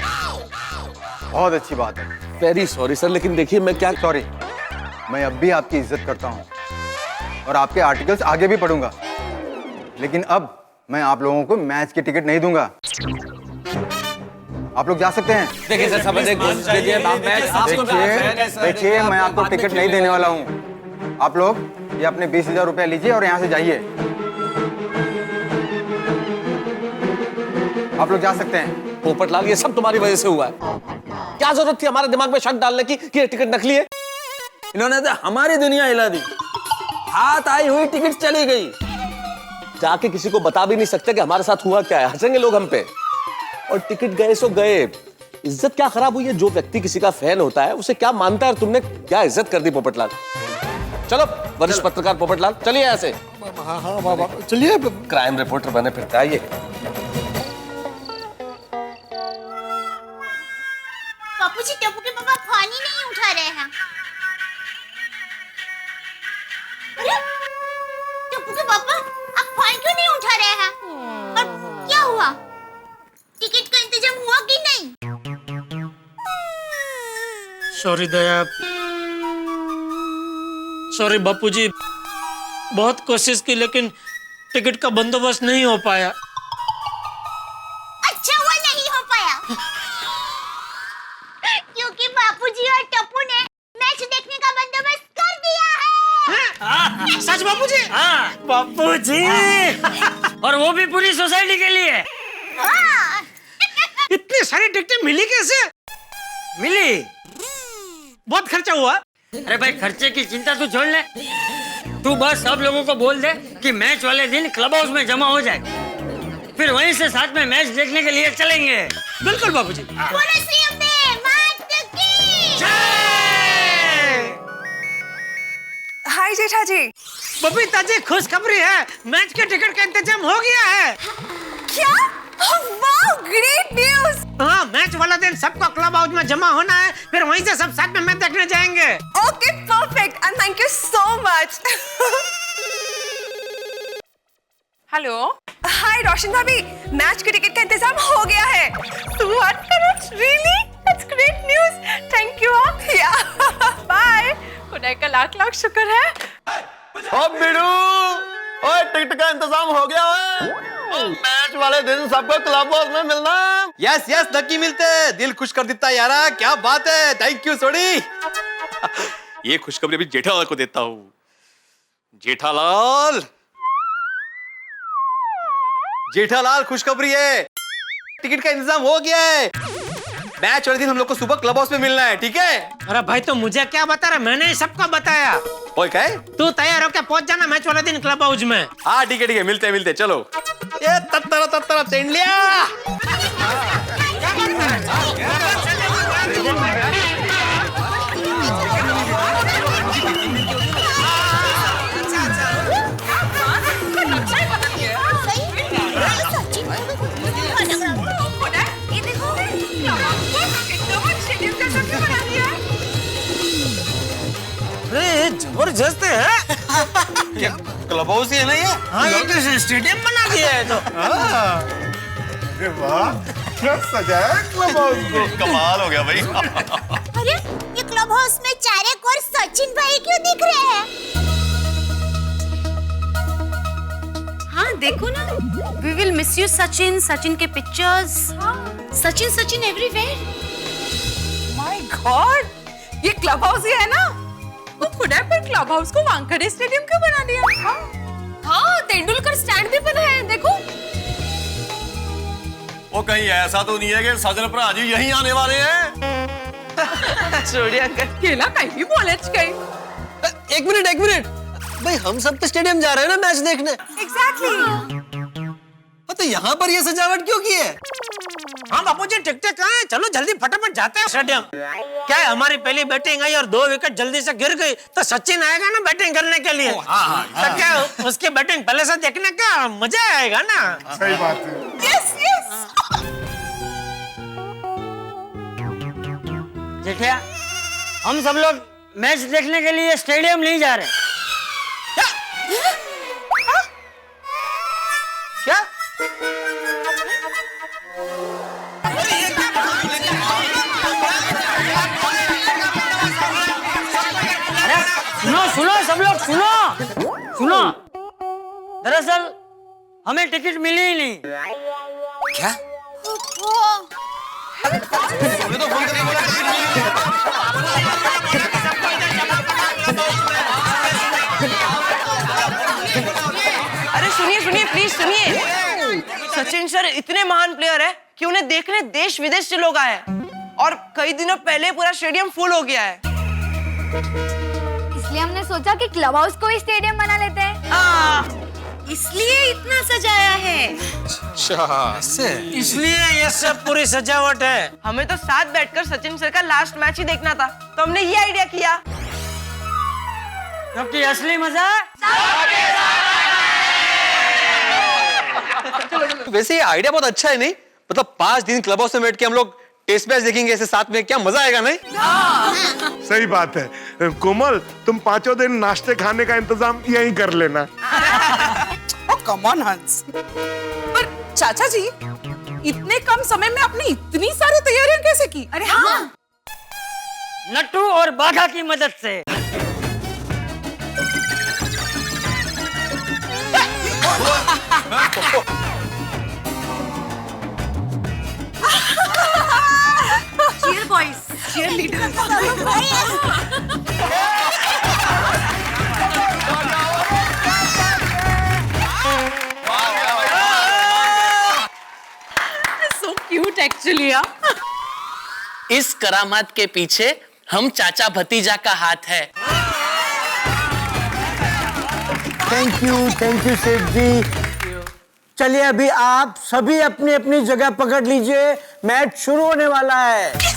[SPEAKER 1] बहुत अच्छी बात है।
[SPEAKER 4] वेरी सॉरी सर, लेकिन देखिए मैं क्या।
[SPEAKER 1] सॉरी, मैं अब भी आपकी इज्जत करता हूँ और आपके आर्टिकल्स आगे भी पढ़ूंगा, लेकिन अब मैं आप लोगों को मैच की टिकट नहीं दूंगा। आप लोग जा सकते हैं।
[SPEAKER 4] देखिए सर, सब देखिए,
[SPEAKER 1] मैं आपको टिकट नहीं देने वाला हूँ। आप लोग ये अपने 20,000 रुपया लीजिए और यहाँ से जाइए। आप लोग जा सकते हैं।
[SPEAKER 4] पोपटलाल, ये सब तुम्हारी वजह से हुआ है। क्या जरूरत थी हमारे दिमाग में शक डालने की कि ये टिकट नकली है?
[SPEAKER 3] इन्होंने तो हमारी दुनिया हिला दी। हाथ आई हुई टिकट चली गई।
[SPEAKER 4] जाके किसी को बता भी नहीं सकते कि हमारे साथ हुआ क्या है। हंसेंगे लोग हम पे। और टिकट गए सो गए। इज्जत क्या खराब हुई है? जो व्यक्ति किसी का फैन होता है उसे क्या मानता है, और तुमने क्या इज्जत कर दी पोपटलाल। चलो वरिष्ठ पत्रकार पोपटलाल, चलिए यहाँ से।
[SPEAKER 2] हाँ चलिए।
[SPEAKER 4] क्राइम रिपोर्टर बने फिरते, आइए।
[SPEAKER 11] बापूजी, टप्पू के पापा फोन ही नहीं उठा रहे हैं। अरे टप्पू के पापा, आप फोन क्यों नहीं उठा रहे हैं? और क्या हुआ? टिकट का इंतजाम हुआ कि नहीं?
[SPEAKER 7] सॉरी दया, सॉरी बापूजी, बहुत कोशिश की लेकिन टिकट का बंदोबस्त नहीं हो पाया।
[SPEAKER 11] अच्छा हुआ नहीं हो पाया, क्योंकि बापूजी और टप्पू ने मैच देखने का बंदोबस्त कर दिया है।
[SPEAKER 7] सच बापूजी? हाँ बापूजी, और वो भी पूरी सोसाइटी के लिए। इतनी सारी टिकटें मिली कैसे? मिली, बहुत खर्चा हुआ। अरे भाई, खर्चे की चिंता तू छोड़ ले। तू बस सब लोगों को बोल दे कि मैच वाले दिन क्लब हाउस में जमा हो जाए, फिर वहीं से साथ में मैच देखने के लिए चलेंगे। बिल्कुल बापूजी।
[SPEAKER 10] हाय जेठा जी।
[SPEAKER 7] बबीता जी, खुशखबरी है, मैच के टिकट का इंतजाम हो गया है।
[SPEAKER 10] क्या? वाह, ग्रेट न्यूज़।
[SPEAKER 7] हाँ, मैच वाला दिन सबको क्लब हाउस में जमा होना है, फिर वहीं से सब साथ में मैच देखने जाएंगे।
[SPEAKER 10] Okay, perfect, and thank you so much. Hello, hi Roshan भाभी, मैच के टिकट का इंतजाम हो गया है। व्हाट करो, really? That's great news, thank you. या बाय। खुदा का लाख लाख शुक्र है।
[SPEAKER 6] ओ बिडू, ओए टिकट का इंतजाम हो गया है। मैच वाले दिन सबको क्लब हाउस में मिलना।
[SPEAKER 2] यस यस, नक्की मिलते हैं। दिल खुश कर देता यारा, क्या बात है। थैंक यू सोडी।
[SPEAKER 9] ये खुशखबरी अभी जेठालाल को देता हूँ। जेठालाल,
[SPEAKER 2] जेठालाल, खुशखबरी है, टिकट का इंतजाम हो गया है। मैच वाले दिन हम लोग को सुबह क्लब हाउस में मिलना है, ठीक है?
[SPEAKER 7] अरे भाई, तो मुझे क्या बता रहा, मैंने ही सबको बताया।
[SPEAKER 2] ओए क्या है?
[SPEAKER 7] तू तैयार होकर पहुंच जाना मैच वाले दिन क्लब हाउस में।
[SPEAKER 2] हाँ ठीक है, मिलते चलो। ये तत्तरा तेंडलिया।
[SPEAKER 7] जबरदस्त है।
[SPEAKER 2] क्या क्लब हाउस ही है ना ये?
[SPEAKER 7] हाँ, ये तो स्टेडियम बना दिया है। तो
[SPEAKER 6] अरे वाह, क्या सजाया क्लब हाउस को।
[SPEAKER 9] कमाल हो गया भाई।
[SPEAKER 11] अरे ये क्लब हाउस में चारे कोर सचिन भाई क्यों दिख रहे हैं?
[SPEAKER 18] हाँ देखो ना, we will miss you Sachin, Sachin के pictures, Sachin Sachin everywhere.
[SPEAKER 10] My God, ये क्लब हाउस ही है ना? वो खुदा पर क्लब हाउस को वानखेड़े स्टेडियम क्यों बना दिया?
[SPEAKER 12] हाँ, तेंदुलकर स्टैंड भी बना है, देखो।
[SPEAKER 6] वो कहीं ऐसा तो नहीं है कि सजन भरा जी यहीं आने वाले हैं?
[SPEAKER 10] छोड़िए अंकल, केला कहीं भी बोलेच गई।
[SPEAKER 2] एक मिनट भाई, हम सब तो स्टेडियम जा रहे हैं ना मैच देखने।
[SPEAKER 10] एग्जैक्टली।
[SPEAKER 2] तो यहाँ पर ये सजावट क्यों की है?
[SPEAKER 7] हाँ बापूजी, टिकटे कहाँ हैं? चलो जल्दी फटाफट जाते हैं स्टेडियम। क्या है, हमारी पहली बैटिंग आई और 2 विकेट जल्दी से गिर गई, तो सचिन आएगा ना बैटिंग करने के लिए। तो क्या उसकी बैटिंग पहले से देखने का मजा आएगा ना?
[SPEAKER 6] सही बात है।
[SPEAKER 10] Yes yes.
[SPEAKER 7] जेठिया, हम सब लोग मैच देखने के लिए स्टेडियम नहीं जा रहे।
[SPEAKER 2] क्या?
[SPEAKER 7] सुनो सब लोग, सुनो। दरअसल हमें टिकट मिली ही नहीं।
[SPEAKER 2] क्या?
[SPEAKER 19] अरे सुनिए प्लीज सुनिए। सचिन सर इतने महान प्लेयर है कि उन्हें देखने देश विदेश से लोग आए हैं और कई दिनों पहले पूरा स्टेडियम फुल हो गया है।
[SPEAKER 11] इसलिए हमने सोचा कि क्लब हाउस को ही स्टेडियम बना लेते हैं।
[SPEAKER 18] इसलिए इतना सजाया है।
[SPEAKER 7] इसलिए ये सब पूरी सजावट है।
[SPEAKER 19] हमें तो साथ बैठकर सचिन सर का लास्ट मैच ही देखना था, तो हमने ये आइडिया किया।
[SPEAKER 7] क्योंकि असली मजा
[SPEAKER 9] वैसे ये आइडिया बहुत अच्छा है, नहीं? मतलब 5 दिन क्लब हाउस में बैठ के हम लोग टेस्ट मैच देखेंगे ऐसे साथ में, क्या मजा आएगा, नहीं?
[SPEAKER 6] सही बात है। कोमल, तुम 5 दिन नाश्ते खाने का इंतजाम यहीं कर लेना।
[SPEAKER 10] कम ऑन हंस। पर चाचा जी, इतने कम समय में आपने इतनी सारी तैयारियां कैसे की?
[SPEAKER 18] अरे हाँ,
[SPEAKER 7] नट्टू और बाघा की मदद से।
[SPEAKER 18] Cheer boys, cheerleader.
[SPEAKER 10] So cute actually, यार।
[SPEAKER 14] इस करामात के पीछे हम चाचा भतीजा का हाथ है।
[SPEAKER 13] थैंक यू सेठ जी। चलिए अभी आप सभी अपनी अपनी जगह पकड़ लीजिए, मैच शुरू होने वाला है।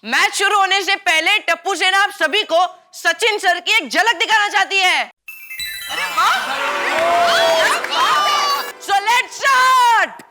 [SPEAKER 19] मैच शुरू होने से पहले टप्पू सेना आप सभी को सचिन सर की एक झलक दिखाना चाहती है। So let's start.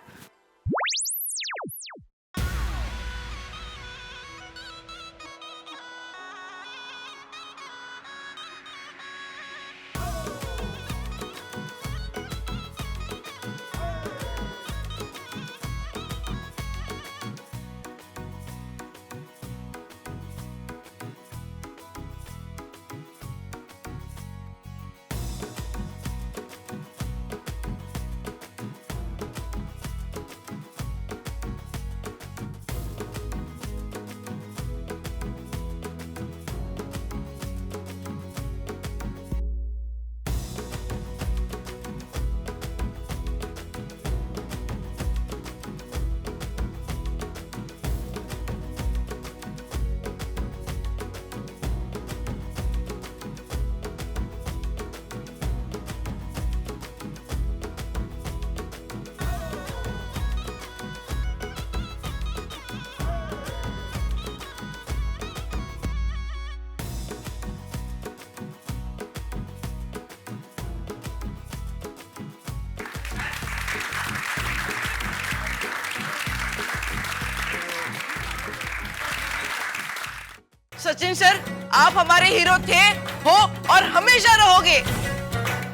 [SPEAKER 19] Sachin sir, आप हमारे हीरो थे, हो और हमेशा रहोगे।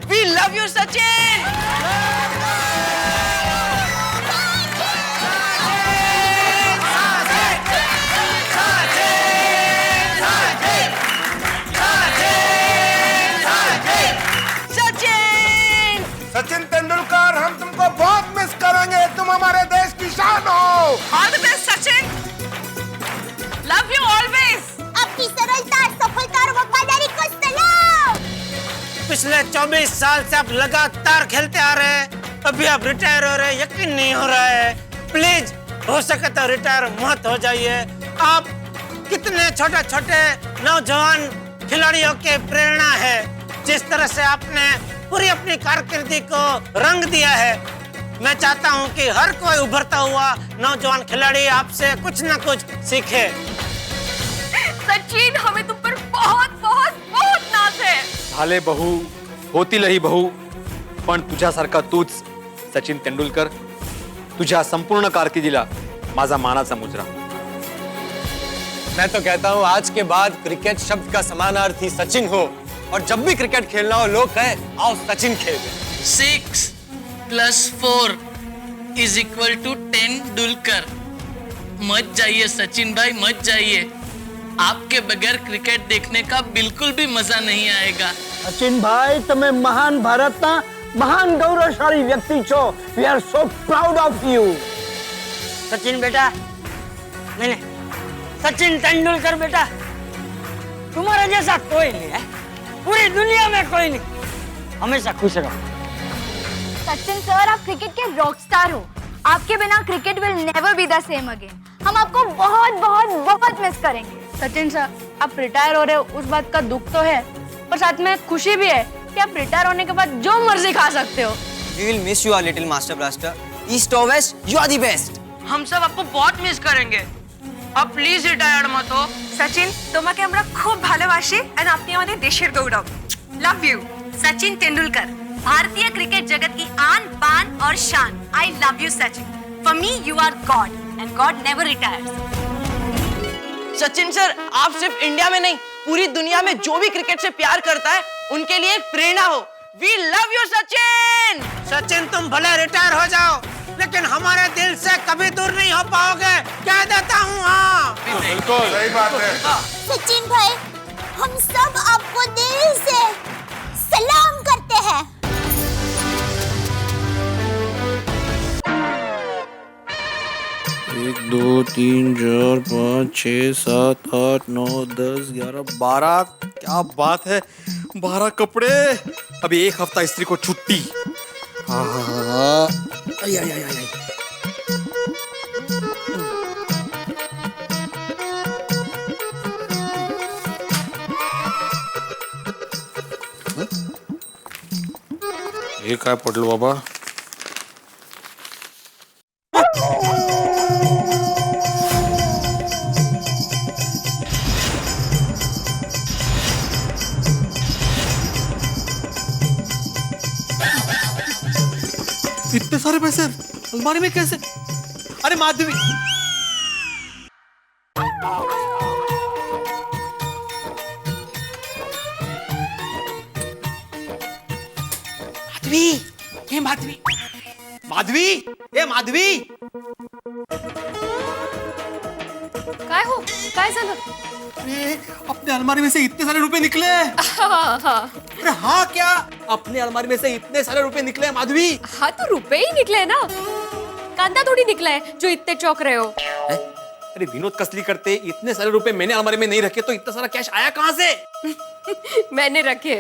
[SPEAKER 19] We love you Sachin. Sachin
[SPEAKER 6] Sachin Tendulkar, हम तुमको बहुत मिस करेंगे। तुम हमारे देश की शान हो।
[SPEAKER 19] All the best Sachin. Love you always.
[SPEAKER 11] आपकी सरलता, सफलता और वफादारी को सलाम।
[SPEAKER 7] पिछले 24 साल से आप लगातार खेलते आ रहे हैं, अभी आप रिटायर हो रहे हैं, यकीन नहीं हो रहा है। प्लीज हो सके तो रिटायर मत हो जाइए। आप कितने छोटे छोटे नौजवान खिलाड़ियों के प्रेरणा है। जिस तरह से आपने पूरी अपनी कारकिर्दी को रंग दिया है, मैं चाहता हूं कि हर कोई उभरता हुआ नौजवान खिलाड़ी आपसे कुछ न कुछ सीखे।
[SPEAKER 12] सचिन, हमें तुम पर बहुत बहुत बहुत नाज है।
[SPEAKER 9] झाले बहू, होतीलही बहू, पण तुझ्यासारखा तूच सचिन तेंडुलकर, तुझ्या संपूर्ण कारकिर्दीला माझा मानाचा मुजरा।
[SPEAKER 2] मैं तो कहता हूँ आज के बाद क्रिकेट शब्द का समानार्थी सचिन हो, और जब भी क्रिकेट खेलना हो लोग कहें आओ सचिन खेलते।
[SPEAKER 14] 6 + 4 = 10 डुलकर। मत जाइए सचिन भाई, मत जाइए। आपके बगैर क्रिकेट देखने का बिल्कुल भी मजा नहीं आएगा।
[SPEAKER 13] सचिन भाई, તમે મહાન ભારતના મહાન ગૌરવશાળી વ્યક્તિ છો। We are so proud of you.
[SPEAKER 7] Sachin बेटा, नहीं सचिन तेंदुलकर बेटा, तुम्हारा जैसा कोई नहीं है, पूरी दुनिया में कोई नहीं। हमेशा खुश रहो।
[SPEAKER 11] सचिन सर, आप क्रिकेट के रॉक स्टार हो। आपके बिना cricket will never be the same again. हम आपको बहुत बहुत बहुत मिस करेंगे।
[SPEAKER 18] सचिन सर, आप रिटायर हो रहे हो उस बात का दुख तो है, पर साथ में खुशी भी है कि आप रिटायर होने के बाद जो मर्जी खा सकते हो।
[SPEAKER 19] We will miss you our little master blaster. East और west, you are the best. हम सब आपको बहुत मिस करेंगे। अब प्लीज रिटायर मत हो।
[SPEAKER 10] सचिन, তোমাকে আমরা খুব ভালোবাসি and আপনি আমাদের দেশের গৌরব। Love you.
[SPEAKER 18] सचिन तेंदुलकर, भारतीय क्रिकेट जगत की आन बान और शान। I love you Sachin. For me you are God and God never retires.
[SPEAKER 19] Sachin sir, आप सिर्फ इंडिया में नहीं, पूरी दुनिया में जो भी क्रिकेट से प्यार करता है उनके लिए एक प्रेरणा हो। We love you Sachin.
[SPEAKER 7] Sachin, तुम भले रिटायर हो जाओ, लेकिन हमारे दिल से कभी दूर नहीं हो पाओगे, कह देता हूँ। हाँ
[SPEAKER 6] बिल्कुल सही बात है।
[SPEAKER 11] सचिन भाई, हम सब आपको दिल से सलाम करते हैं।
[SPEAKER 9] 1 2 3 4 5 6 7 8 9 10 11 12। क्या बात है, 12 कपड़े। अभी 1 हफ्ता स्त्री को छुट्टी। आई आई आई आई।
[SPEAKER 16] हे काय पडलं बाबा?
[SPEAKER 9] इतने सारे पैसे अलमारी में कैसे? अरे माधवी, माधवी, हे माधवी, माधवी, हे माधवी।
[SPEAKER 12] काय हो, काय झालं?
[SPEAKER 9] अरे अपने अलमारी में से इतने सारे रुपए निकले।
[SPEAKER 12] हाँ हाँ।
[SPEAKER 9] अरे हाँ क्या, अपने अलमारी में से इतने सारे रुपए निकले हैं माधवी।
[SPEAKER 12] हाँ तो रुपए ही निकले ना, कांदा थोड़ी निकला है जो इतने चौक रहे हो।
[SPEAKER 9] अरे विनोद कसली करते, इतने सारे रुपए मैंने अलमारी में नहीं रखे तो इतना सारा कैश आया कहाँ से?
[SPEAKER 12] मैंने रखे।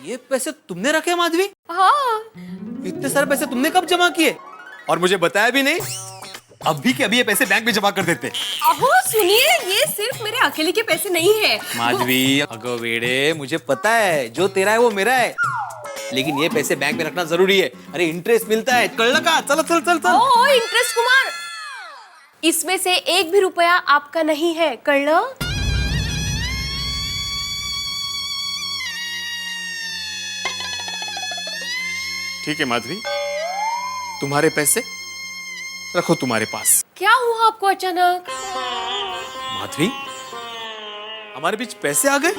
[SPEAKER 9] ये पैसे तुमने रखे माधवी?
[SPEAKER 12] हाँ।
[SPEAKER 9] इतने सारे पैसे तुमने कब जमा किए और मुझे बताया भी नहीं? अभी के अभी ये पैसे बैंक में जमा कर देते।
[SPEAKER 12] अहो सुनिए, ये सिर्फ मेरे अकेले के पैसे नहीं है।
[SPEAKER 9] माधवी, अगो बेड़े, मुझे पता है जो तेरा है वो मेरा है, लेकिन ये पैसे बैंक में रखना जरूरी है। अरे इंटरेस्ट मिलता है, कल का। चलो चल चल चल।
[SPEAKER 12] ओ इंटरेस्ट कुमार, इसमें से 1 भी रुपया आपका नहीं है, कळलं?
[SPEAKER 9] ठीक है माधवी, तुम्हारे पैसे रखो तुम्हारे पास।
[SPEAKER 12] क्या हुआ आपको अचानक?
[SPEAKER 9] माधवी, हमारे बीच पैसे आ गए?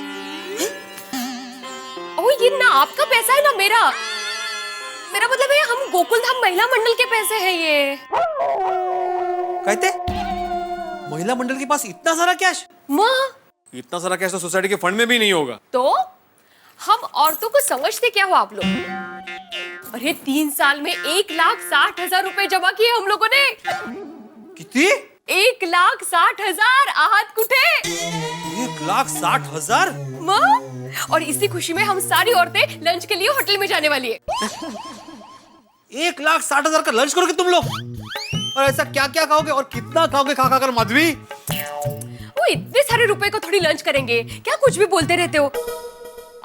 [SPEAKER 12] ओ ये ना आपका पैसा है ना मेरा। मेरा मतलब है हम गोकुल धाम महिला मंडल के पैसे हैं ये।
[SPEAKER 9] कहते महिला मंडल के पास इतना सारा कैश?
[SPEAKER 12] माँ,
[SPEAKER 9] इतना सारा कैश तो सोसाइटी के फंड में भी नहीं होगा।
[SPEAKER 12] तो हम औरतों को समझते क्या हो आप लोग? अरे 3 साल में 1,60,000 रुपए जमा किए हम लोगों ने।
[SPEAKER 9] कितनी?
[SPEAKER 12] 1,60,000 आहत कुठे?
[SPEAKER 9] 1,60,000?
[SPEAKER 12] माँ, और इसी खुशी में हम सारी औरतें लंच के लिए होटल में जाने वाली है।
[SPEAKER 9] 1,60,000 का लंच करोगे तुम लोग? और ऐसा क्या क्या खाओगे और कितना खाओगे खा खा कर माधवी?
[SPEAKER 12] वो इतने सारे रुपए को थोड़ी लंच करेंगे, क्या कुछ भी बोलते रहते हो।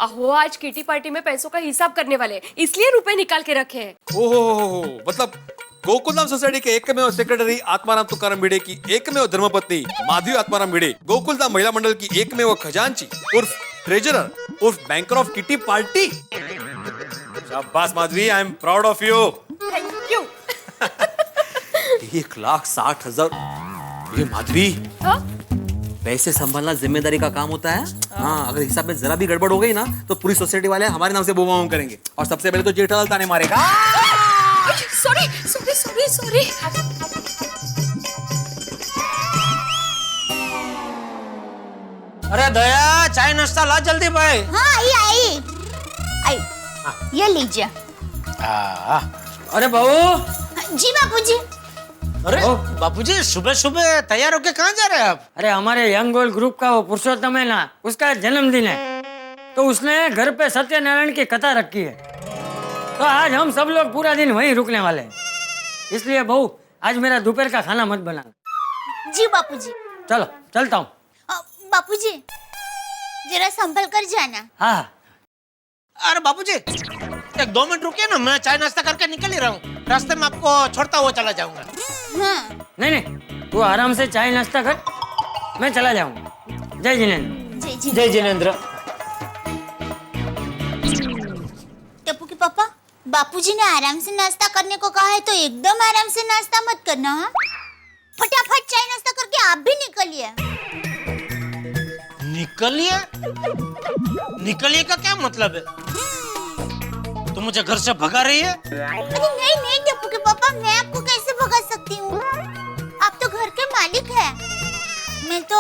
[SPEAKER 12] अहो आज किटी पार्टी में पैसों का हिसाब करने वाले, इसलिए रुपए निकाल के रखे हैं।
[SPEAKER 9] ओहो, मतलब गोकुलधाम सोसाइटी के एकमेव सेक्रेटरी आत्माराम तुकाराम भिड़े की एकमेव धर्मपत्नी माधवी आत्माराम भिड़े, गोकुलधाम महिला मंडल की एकमेव खजांची उर्फ ट्रेजरर उर्फ बैंकर ऑफ किटी पार्टी। शाबाश Madhavi, I am proud of you.
[SPEAKER 12] Thank you.
[SPEAKER 9] 1,60,000। ये माधवी, पैसे संभालना जिम्मेदारी का काम होता है। हाँ, अगर हिसाब में जरा भी गड़बड़ हो गई ना तो पूरी सोसाइटी वाले हमारे नाम से बूम करेंगे और सबसे पहले तो जेठालाल ताने मारेगा।
[SPEAKER 12] Sorry sorry sorry sorry.
[SPEAKER 7] अरे दया, चाय नाश्ता ला जल्दी भाई।
[SPEAKER 11] हाँ आई। ये लीजिए।
[SPEAKER 7] अरे बहू।
[SPEAKER 11] जी बापूजी।
[SPEAKER 7] अरे बापूजी, सुबह सुबह तैयार होके कहाँ जा रहे हैं आप?
[SPEAKER 20] अरे हमारे यंग गोल ग्रुप का वो पुरुषोत्तम है ना, उसका जन्मदिन है, तो उसने घर पे सत्यनारायण की कथा रखी है, तो आज हम सब लोग पूरा दिन वहीं रुकने वाले हैं। इसलिए बहू आज मेरा दोपहर का खाना मत बनाना।
[SPEAKER 11] जी बापूजी।
[SPEAKER 20] चलो चलता हूँ।
[SPEAKER 11] बापूजी जरा संभल कर जाना।
[SPEAKER 20] हाँ।
[SPEAKER 7] अरे बापूजी, 1-2 मिनट रुकिए ना, मैं चाय नाश्ता करके निकल ही रहा हूँ। रास्ते में आपको छोड़ता हुआ चला जाऊंगा।
[SPEAKER 11] हाँ।
[SPEAKER 20] नहीं, तू आराम से चाय नाश्ता कर, मैं चला जाऊंगा। जय जिनेंद्र।
[SPEAKER 7] जय जिनेंद्र।
[SPEAKER 11] टप्पू के पापा, बापूजी ने आराम से नाश्ता करने को कहा है, तो एकदम आराम से नाश्ता मत करना। हाँ, फटाफट चाय नाश्ता करके आप भी निकलिए।
[SPEAKER 7] निकलिए? निकलिए का क्या मतलब है? तुम मुझे घर से भगा रही है?
[SPEAKER 11] अरे नहीं टप्पू के पापा, मैं आपको कैसे भगा सकती हूँ? आप तो घर के मालिक हैं। मैं तो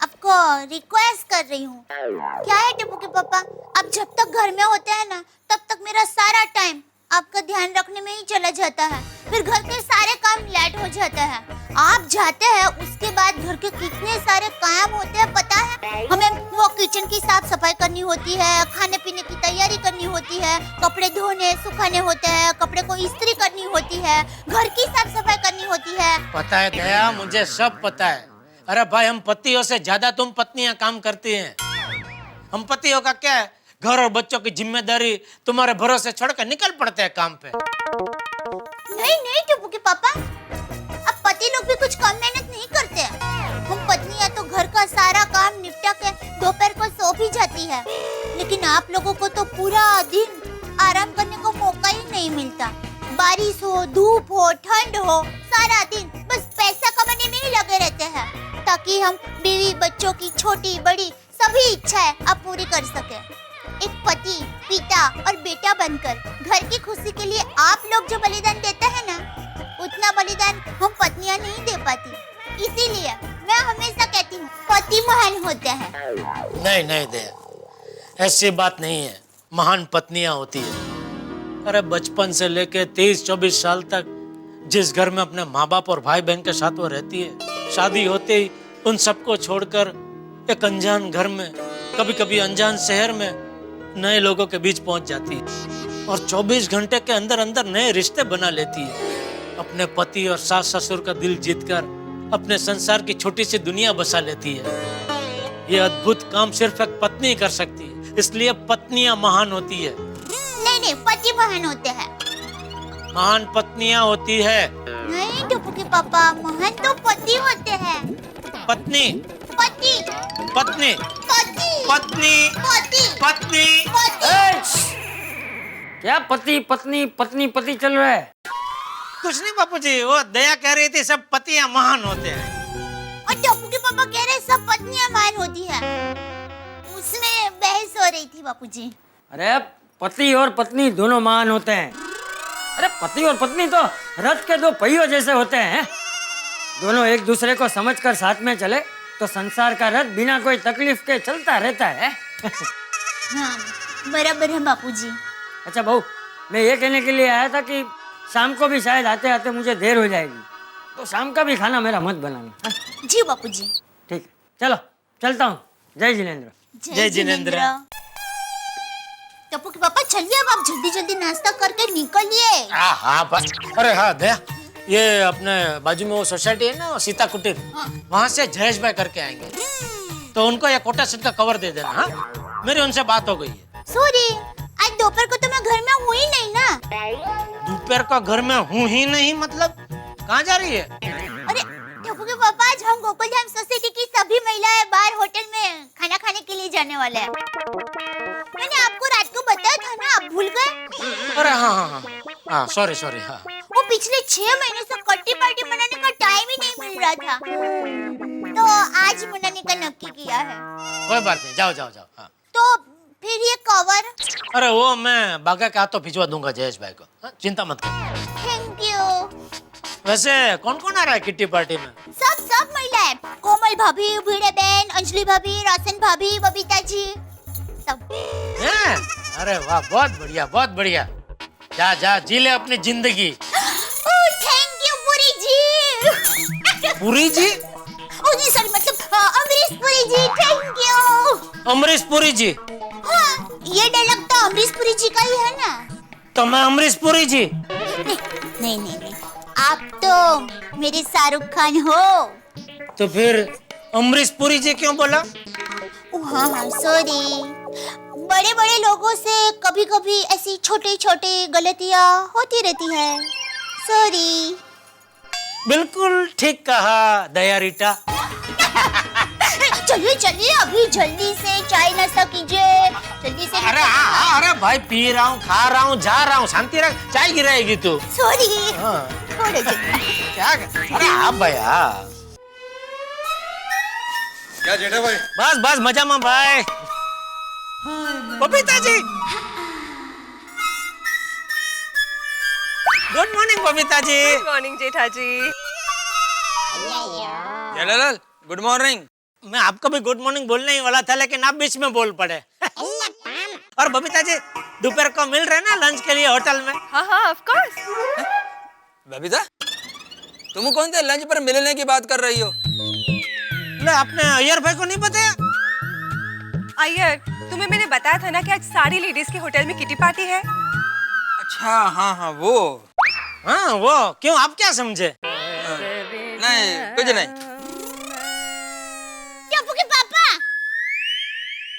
[SPEAKER 11] आपको रिक्वेस्ट कर रही हूँ। क्या है टप्पू के पापा, आप जब तक घर में होते हैं ना, तब तक मेरा सारा टाइम आपका ध्यान रखने में ही चला जाता है, फिर घर के सारे काम लेट हो जाता है। आप जाते हैं उसके बाद घर के कितने सारे काम होते हैं पता है? हमें वो किचन की साफ सफाई करनी होती है, खाने पीने की तैयारी करनी होती है, कपड़े धोने सुखाने होते हैं, कपड़े को इस्त्री करनी होती है, घर की साफ सफाई करनी होती है।
[SPEAKER 7] पता है दया, मुझे सब पता है। अरे भाई, हम पतियों से ज्यादा तुम पत्नियां काम करती हैं। हम पतियों का क्या है, घर और बच्चों की जिम्मेदारी तुम्हारे भरोसे छोड़कर निकल पड़ते हैं काम पे।
[SPEAKER 11] नहीं टप्पू के पापा, अब पति लोग भी कुछ कम मेहनत नहीं करते हैं। हम पत्नियां तो घर का सारा काम निपटा के दोपहर को सो भी जाती है, लेकिन आप लोगों को तो पूरा दिन आराम करने को मौका ही नहीं मिलता। बारिश हो, धूप हो, ठंड हो, सारा दिन बस पैसा कमाने में ही लगे रहते हैं, ताकि हम बीवी बच्चों की छोटी बड़ी सभी इच्छाएं आप पूरी कर सके। एक पति, पिता और बेटा बनकर घर की खुशी के लिए आप लोग जो बलिदान देते हैं ना, उतना बलिदान हम पत्नियां नहीं दे पाती। इसीलिए मैं हमेशा कहती हूँ, पति महान होते हैं।
[SPEAKER 7] नहीं दया, ऐसी बात नहीं है। महान पत्नियां होती है। अरे बचपन से लेके 23-24 साल तक जिस घर में अपने माँ बाप और भाई बहन के साथ वो रहती है, शादी होते ही उन सबको छोड़कर एक अनजान घर में, कभी कभी अनजान शहर में नए लोगों के बीच पहुंच जाती है और 24 घंटे के अंदर अंदर नए रिश्ते बना लेती है। अपने पति और सास ससुर का दिल जीतकर अपने संसार की छोटी सी दुनिया बसा लेती है। ये अद्भुत काम सिर्फ एक पत्नी कर सकती है, इसलिए पत्नियां महान होती है।
[SPEAKER 11] नहीं, पति महान होते हैं।
[SPEAKER 7] महान पत्नियां होती है।
[SPEAKER 11] नहीं टप्पू के पापा, महान तो पति होते हैं।
[SPEAKER 7] पत्नी
[SPEAKER 11] पति
[SPEAKER 7] पत्नी
[SPEAKER 11] पति
[SPEAKER 7] पत्नी
[SPEAKER 11] पति
[SPEAKER 7] पत्नी।
[SPEAKER 20] क्या पति पत्नी पत्नी पति चल रहा है?
[SPEAKER 7] कुछ नहीं बापूजी, वो दया कह रही थी सब पतियां महान होते हैं।
[SPEAKER 11] और टप्पू के पापा पापा कह रहे सब पत्नियां महान होती है, उसमें बहस हो रही थी बापूजी।
[SPEAKER 20] अरे पति और पत्नी दोनों महान होते हैं। अरे पति और पत्नी तो रथ के दो पहियों जैसे होते हैं। दोनों एक दूसरे को समझकर साथ में चले तो संसार का रथ बिना कोई तकलीफ के चलता रहता है।
[SPEAKER 11] हाँ, बराबर है बापूजी।
[SPEAKER 20] अच्छा बहू, मैं ये कहने के लिए आया था कि शाम को भी शायद आते आते मुझे देर हो जाएगी, तो शाम का भी खाना मेरा मत बनाना।
[SPEAKER 11] जी बापूजी।
[SPEAKER 20] ठीक है, चलो चलता हूँ। जय जिनेंद्र।
[SPEAKER 7] जय जिनेंद्र।
[SPEAKER 11] टप्पू के पापा चलिए, अब आप जल्दी जल्दी नाश्ता करके निकलिए।
[SPEAKER 7] हाँ बस। अरे हाँ दया, ये अपने बाजू में वो सोसाइटी है ना, सीता कुटीर, वहाँ से जयेश भाई करके आएंगे, तो उनको ये कोटा सेट का कवर दे देना। हाँ, मेरी उनसे बात हो गई है।
[SPEAKER 11] सॉरी, आज दोपहर को तो मैं घर में हूँ ही नहीं ना।
[SPEAKER 7] दोपहर का घर में हूँ ही नहीं मतलब कहाँ जा रही है?
[SPEAKER 11] अरे टप्पू के पापा, आज हम गोकुल धाम सोसाइटी की सभी महिलाएं बाहर होटल में खाना खाने के लिए जाने वाले हैं। मैंने आपको रात को बताया था ना, आप भूल गए?
[SPEAKER 7] अरे हाँ, सॉरी हाँ।
[SPEAKER 11] वो पिछले 6 महीने से किट्टी पार्टी मनाने का टाइम ही नहीं मिल रहा था, तो आज मनाने का नक्की किया है।
[SPEAKER 7] कोई बात नहीं, जाओ। हाँ।
[SPEAKER 11] तो फिर ये कवर?
[SPEAKER 7] अरे वो मैं बागा के हाथों भिजवा दूंगा जयेश भाई को, हाँ? चिंता मत कर।
[SPEAKER 11] Thank you.
[SPEAKER 7] वैसे कौन कौन आ रहा है किट्टी पार्टी में?
[SPEAKER 11] सब महिलाएं, कोमल भाभी, भिड़े बहन, अंजलि भाभी, रोशन भाभी, बबीता जी, सब।
[SPEAKER 7] हैं? अरे वाह, बहुत बढ़िया। जा जी ले अपनी जिंदगी।
[SPEAKER 11] Thank you Puri ji.
[SPEAKER 7] पुरी जी?
[SPEAKER 11] जी सॉरी, मतलब अमरीश पुरी जी, थैंक यू।
[SPEAKER 7] अमरीश पुरी जी?
[SPEAKER 11] हाँ, ये डायलॉग तो अमरीश पुरी जी का ही है ना।
[SPEAKER 7] तो मैं अमरीश पुरी जी?
[SPEAKER 11] नहीं, आप तो मेरे शाहरुख खान हो।
[SPEAKER 7] तो फिर अमरीश पुरी जी क्यों बोला?
[SPEAKER 11] हाँ, सॉरी। बड़े लोगों से कभी-कभी ऐसी छोटी गलतियाँ होती रहती है, सॉरी।
[SPEAKER 7] बिल्कुल ठीक कहा दया रीटा।
[SPEAKER 11] चलिए अभी जल्दी से चाय नाश्ता कीजिए, जल्दी से।
[SPEAKER 7] अरे भाई, पी रहा हूँ, खा रहा हूँ, जा रहा हूँ, शांति रख, चाय गिराएगी तू।
[SPEAKER 11] सॉरी।
[SPEAKER 7] थोड़े क्या? अरे हाँ भैया।
[SPEAKER 9] क्या जेठा भाई?
[SPEAKER 7] बस मजा में भाई। Babita ji, good morning Babita ji.
[SPEAKER 19] Good morning Jetha ji.
[SPEAKER 3] Jethalal, good morning.
[SPEAKER 7] मैं आपको भी गुड मॉर्निंग बोलने ही वाला था, लेकिन आप बीच में बोल पड़े। और बबीता जी, दोपहर को मिल रहे ना लंच के लिए होटल में?
[SPEAKER 19] हाँ, ऑफ कोर्स।
[SPEAKER 3] बबीता, तुम कौन से लंच पर मिलने की बात कर रही हो?
[SPEAKER 7] ले, आपने अय्यर भाई को नहीं बताया?
[SPEAKER 19] अय्यर, तुम्हें मैंने बताया था ना कि आज सारी लेडीज के होटल में किटी पार्टी है।
[SPEAKER 3] अच्छा, हाँ, वो
[SPEAKER 7] क्यों, आप क्या समझे?
[SPEAKER 3] नहीं, कुछ नहीं।
[SPEAKER 11] टप्पू के पापा,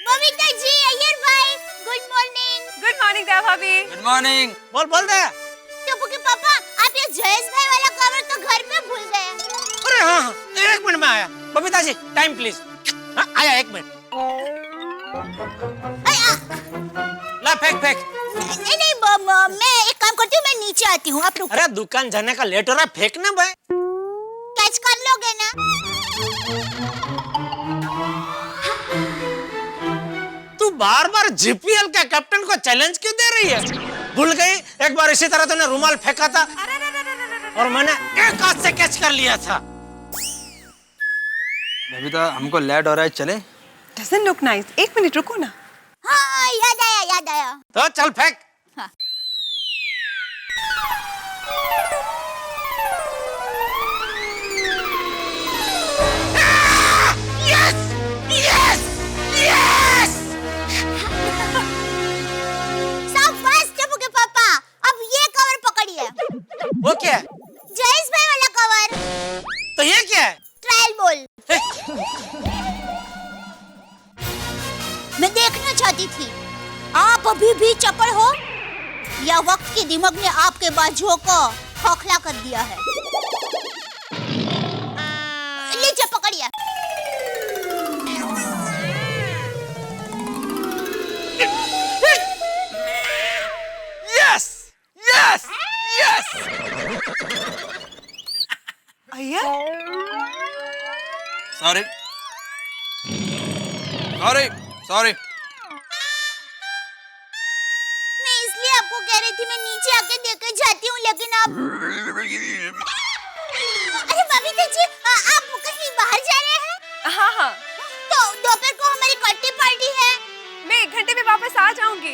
[SPEAKER 11] बबीता जी, अय्यर भाई, गुड मॉर्निंग।
[SPEAKER 19] गुड मॉर्निंग दया भाभी।
[SPEAKER 3] Good morning.
[SPEAKER 7] बोल दे।
[SPEAKER 11] टप्पू के पापा, आप ये जयेश भाई वाला कवर तो घर में भूल गए।
[SPEAKER 7] अरे हाँ, 1 मिनट में आया। Babita ji, time please. आया 1 मिनट। ला फेंक।
[SPEAKER 11] नहीं, मैं एक काम करती हूँ, मैं नीचे आती हूँ, आप रुको।
[SPEAKER 7] अरे दुकान जाने का लेट हो रहा है, फेंकना भाई।
[SPEAKER 11] कैच कर लोगे ना?
[SPEAKER 7] तू बार जीपीएल के कैप्टन को चैलेंज क्यों दे रही है? भूल गई, एक बार इसी तरह तूने रुमाल फेंका था और मैंने एक हाथ से कैच कर लिया था।
[SPEAKER 3] बबीता, हमको लेट हो रहा है, चले?
[SPEAKER 19] Doesn't look nice. 1 मिनट रुको ना।
[SPEAKER 11] हाँ, याद आया।
[SPEAKER 7] तो चल फेंक।
[SPEAKER 11] हाँ।
[SPEAKER 7] Yes!
[SPEAKER 11] शाबाश टप्पू के पापा, अब ये कवर पकड़िए।
[SPEAKER 7] वो क्या है?
[SPEAKER 11] जयेश भाई वाला कवर।
[SPEAKER 7] तो ये क्या है?
[SPEAKER 11] Trial ball. मैं देखना चाहती थी, आप अभी भी चपड़ हो या वक्त के दिमाग ने आपके बाजुओं को खोखला कर दिया है? लीजिए, पकड़िए।
[SPEAKER 3] Yes.
[SPEAKER 19] Iyer,
[SPEAKER 3] sorry, sorry sorry.
[SPEAKER 11] मैं इसलिए आपको कह रही थी मैं नीचे आके देकर जाती हूँ, लेकिन आप अरे बबीता जी, आप कहीं बाहर जा रहे हैं?
[SPEAKER 10] हाँ हाँ,
[SPEAKER 11] तो दोपहर को हमारी किट्टी पार्टी है।
[SPEAKER 10] मैं 1 घंटे में वापस आ जाऊंगी।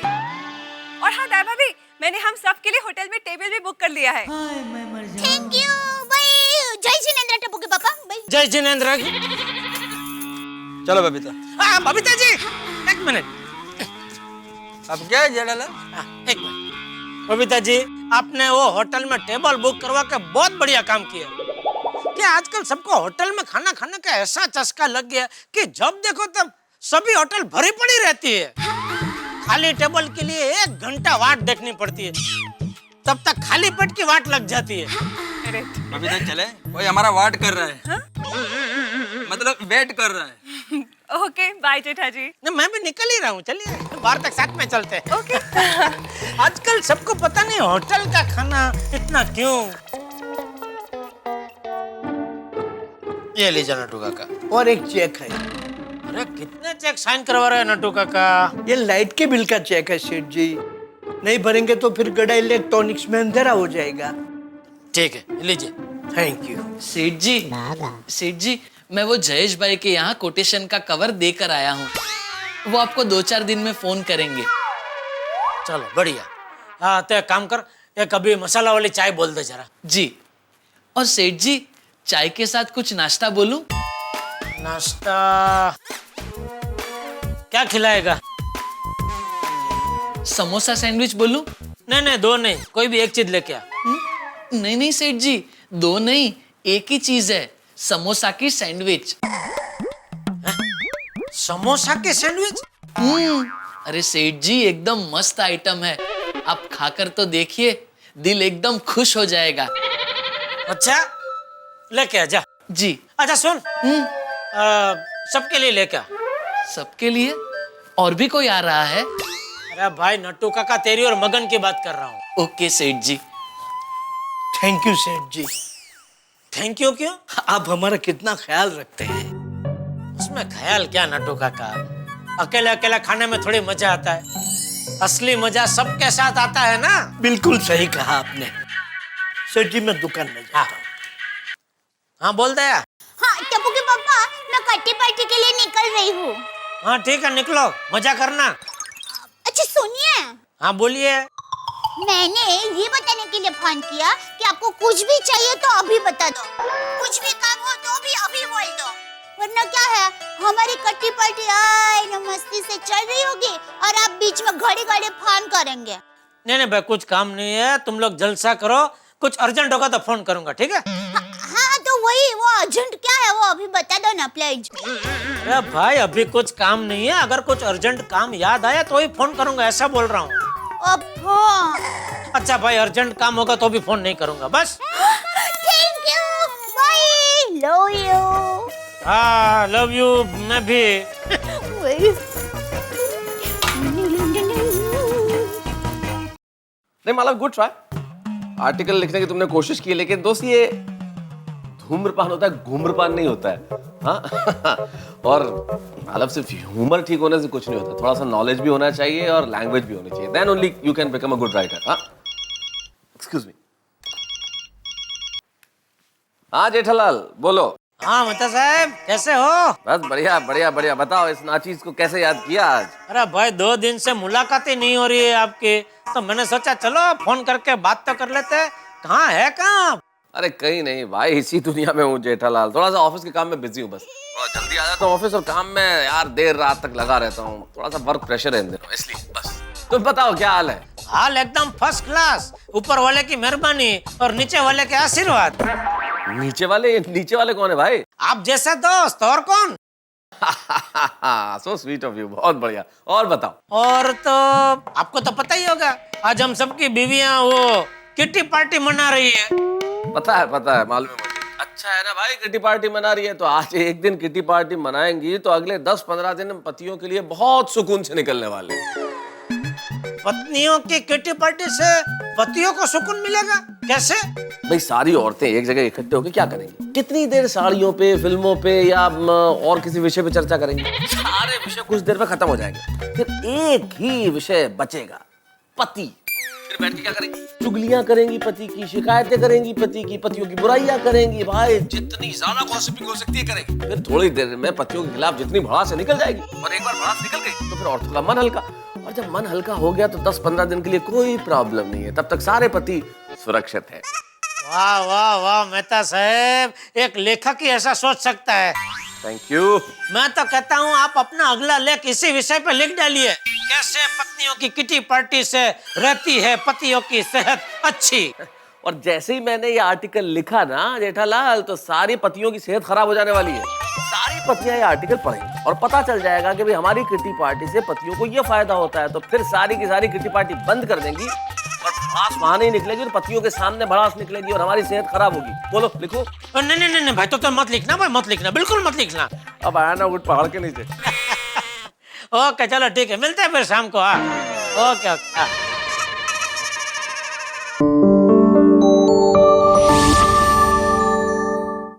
[SPEAKER 10] और हाँ दाई भाभी, मैंने हम सब के लिए होटल में टेबल भी बुक कर लिया है।
[SPEAKER 11] थैंक यू भाई। जय जिनेंद्र टप्पू के पापा भाई।
[SPEAKER 7] जय जिनेंद्र।
[SPEAKER 3] चलो बबीता।
[SPEAKER 7] बबीता जी, 1 मिनट।
[SPEAKER 3] अब क्या है जेठालाल?
[SPEAKER 7] 1 मिनट। बबीता जी, आपने वो होटल में टेबल बुक करवा के बहुत बढ़िया काम किया। कि आजकल सबको होटल में खाना खाने का ऐसा चस्का लग गया कि जब देखो तब सभी होटल भरी पड़ी रहती है। खाली टेबल के लिए 1 घंटा वाट देखनी पड़ती है, तब तक खाली पेट की वाट लग जाती है।
[SPEAKER 3] बबीता चले, कोई हमारा वाट कर रहा है। मतलब वेट कर रहा है।
[SPEAKER 10] ओके बाय जेठा जी।
[SPEAKER 7] मैं भी निकल ही रहा हूँ, चलिए बाहर तक साथ में चलते हैं। ओके। आजकल सबको पता नहीं होटल का खाना इतना क्यों। ये लीजिए नटू काका।
[SPEAKER 13] और एक चेक है।
[SPEAKER 7] अरे कितने चेक साइन करवा रहे हैं नटू काका?
[SPEAKER 13] ये लाइट के बिल का चेक है सेठ जी, नहीं भरेंगे तो फिर गड़ा इलेक्ट्रॉनिक्स में अंधेरा हो जाएगा।
[SPEAKER 7] ठीक है, लीजिए।
[SPEAKER 13] थैंक यू
[SPEAKER 14] सेठ जी, मैं वो जयेश भाई के यहाँ कोटेशन का कवर देकर आया हूँ। वो आपको 2-4 दिन में फोन करेंगे।
[SPEAKER 7] चलो बढ़िया। हाँ तो एक काम कर, ये कभी मसाला वाली चाय बोल दे जरा।
[SPEAKER 14] जी। और सेठ जी, चाय के साथ कुछ नाश्ता बोलूं?
[SPEAKER 7] नाश्ता क्या खिलाएगा?
[SPEAKER 14] समोसा सैंडविच बोलूं?
[SPEAKER 7] नहीं 2 नहीं, कोई भी एक चीज लेके आ।
[SPEAKER 14] नहीं सेठ जी, 2 नहीं, एक ही चीज है, समोसा की सैंडविच।
[SPEAKER 7] समोसा के सैंडविच?
[SPEAKER 14] अरे सेठ जी, एकदम मस्त आइटम है, आप खाकर तो देखिए, दिल एकदम खुश हो जाएगा।
[SPEAKER 7] अच्छा लेके आ जा।
[SPEAKER 14] जी।
[SPEAKER 7] अच्छा सुन, सबके लिए लेके आ।
[SPEAKER 14] सबके लिए? और भी कोई आ रहा है?
[SPEAKER 7] अरे भाई नट्टू काका, तेरी और मगन की बात कर रहा हूँ।
[SPEAKER 14] ओके सेठ जी।
[SPEAKER 13] थैंक यू सेठ जी।
[SPEAKER 7] थैंक यू क्यों?
[SPEAKER 13] आप हमारा कितना ख्याल रखते हैं।
[SPEAKER 7] उसमें ख्याल क्या नट्टू काका, अकेले अकेले खाने में थोड़ी मजा आता है, असली मजा सबके साथ आता है ना।
[SPEAKER 13] बिल्कुल सही कहा आपने। सेठ जी मैं दुकान में जाता हूँ।
[SPEAKER 7] हाँ बोल दया।
[SPEAKER 11] हाँ टप्पू के पापा, मैं किट्टी पार्टी के लिए निकल रही हूँ।
[SPEAKER 7] हाँ ठीक है, निकलो, मजा करना।
[SPEAKER 11] अच्छा सुनिए।
[SPEAKER 7] हाँ बोलिए।
[SPEAKER 11] मैंने ये बताने के लिए फोन किया कि आपको कुछ भी चाहिए तो अभी बता दो, कुछ भी काम हो तो भी अभी बोल दो, वरना क्या है हमारी किट्टी पार्टी आई मस्ती से चल रही होगी और आप बीच में घड़ी घड़ी फोन करेंगे।
[SPEAKER 7] नहीं भाई, कुछ काम नहीं है, तुम लोग जलसा करो, कुछ अर्जेंट होगा तो फोन करूंगा, ठीक है?
[SPEAKER 11] हाँ तो वही, वो अर्जेंट क्या है वो अभी बता दो ना प्लीज।
[SPEAKER 7] अरे भाई अभी कुछ काम नहीं है, अगर कुछ अर्जेंट काम याद आया तो ही फोन करूंगा, ऐसा बोल रहा हूँ। अच्छा भाई, अर्जेंट काम होगा तो भी फोन नहीं करूंगा, बस।
[SPEAKER 11] Thank you, bye, love you.
[SPEAKER 7] हाँ लव यू, मैं भी।
[SPEAKER 4] नहीं मतलब गुड ट्राई, आर्टिकल लिखने की तुमने कोशिश की, लेकिन दोस्त ये धूम्रपान होता है, घूम्रपान नहीं होता है। हाँ और मतलब सिर्फ ह्यूमर ठीक होने से कुछ नहीं होता, थोड़ा सा नॉलेज भी होना चाहिए और लैंग्वेज भी होनी चाहिए, then only you can become a good writer. हाँ एक्सक्यूज मी। हाँ जेठालाल बोलो।
[SPEAKER 7] हाँ मेहता साहब, कैसे हो?
[SPEAKER 4] बस बढ़िया बढ़िया बढ़िया। बताओ इस नाचीज को कैसे याद किया आज?
[SPEAKER 7] अरे भाई 2 दिन से मुलाकात ही नहीं हो रही है आपकी, तो मैंने सोचा चलो फोन करके बात तो कर लेते। कहाँ है कहाँ?
[SPEAKER 4] अरे कहीं नहीं भाई, इसी दुनिया में हूँ जेठालाल, थोड़ा सा ऑफिस के काम में बिजी हूँ, बस थोड़ा जल्दी आ जाता हूँ ऑफिस और काम में यार देर रात तक लगा रहता हूँ, थोड़ा सा वर्क प्रेशर है इन दिनों, इसलिए बस। तुम बताओ क्या हाल है?
[SPEAKER 7] हाल एकदम फर्स्ट क्लास, ऊपर वाले की मेहरबानी और नीचे वाले के आशीर्वाद।
[SPEAKER 4] नीचे वाले कौन है भाई?
[SPEAKER 7] आप जैसे दोस्त, और कौन?
[SPEAKER 4] सो स्वीट ऑफ यू, बहुत बढ़िया। और बताओ।
[SPEAKER 7] और तो आपको तो पता ही होगा, आज हम सबकी बीवियां वो किट्टी पार्टी मना रही है।
[SPEAKER 4] पता है मालूम है मुझे। अच्छा है ना भाई, किट्टी पार्टी मना रही है तो आज एक दिन किट्टी पार्टी मनाएंगी तो अगले 10-15 दिन पतियों के लिए बहुत सुकून से निकलने वाले।
[SPEAKER 7] पत्नियों की किट्टी पार्टी से पतियों को सुकून मिलेगा कैसे?
[SPEAKER 4] भाई सारी औरतें एक जगह इकट्ठे होकर क्या करेंगी? कितनी देर साड़ियों पे, फिल्मों पे या और किसी विषय पे चर्चा करेंगी? सारे विषय कुछ देर में खत्म हो जाएंगे, फिर एक ही विषय बचेगा, पति। फिर बैठ के क्या करेंगी? चुगलियां करेंगी पति की, शिकायतें करेंगी पति की, पतियों की बुराइयां करेंगी। भाई जितनी ज्यादा गॉसिपिंग हो सकती है करेंगी। फिर थोड़ी देर में पतियों के खिलाफ जितनी भड़ास निकल जाएगी, और एक बार भड़ास निकल गई तो फिर औरतों का मन हल्का, और जब मन हल्का हो गया तो 10-15 दिन के लिए कोई प्रॉब्लम नहीं है, तब तक सारे पति सुरक्षित है।
[SPEAKER 7] वाह वाह वाह मेहता साहब, एक लेखक ही ऐसा सोच सकता है।
[SPEAKER 4] Thank you.
[SPEAKER 7] मैं तो कहता हूँ आप अपना अगला लेख इसी विषय पर लिख डालिए, कैसे पत्नियों की किटी पार्टी से रहती है पतियों की सेहत अच्छी।
[SPEAKER 4] और जैसे ही मैंने ये आर्टिकल लिखा ना जेठालाल, तो सारी पतियों की सेहत खराब हो जाने वाली है। सारी पतियां ये आर्टिकल पढ़ेंगी और पता चल जाएगा कि भाई हमारी किटी पार्टी से पतियों को ये फायदा होता है, तो फिर सारी की सारी किटी पार्टी बंद कर देंगी और भड़ास वहां नहीं निकलेगी और पतियों के सामने भड़ास निकलेगी और हमारी सेहत खराब होगी। बोलो लिखो।
[SPEAKER 7] नहीं नहीं नहीं भाई, तो मत लिखना भाई, मत लिखना, बिल्कुल मत लिखना।
[SPEAKER 4] अब आया ना उठ पहाड़ के नीचे।
[SPEAKER 7] ओके चलो ठीक है, मिलते हैं फिर शाम को। Okay okay.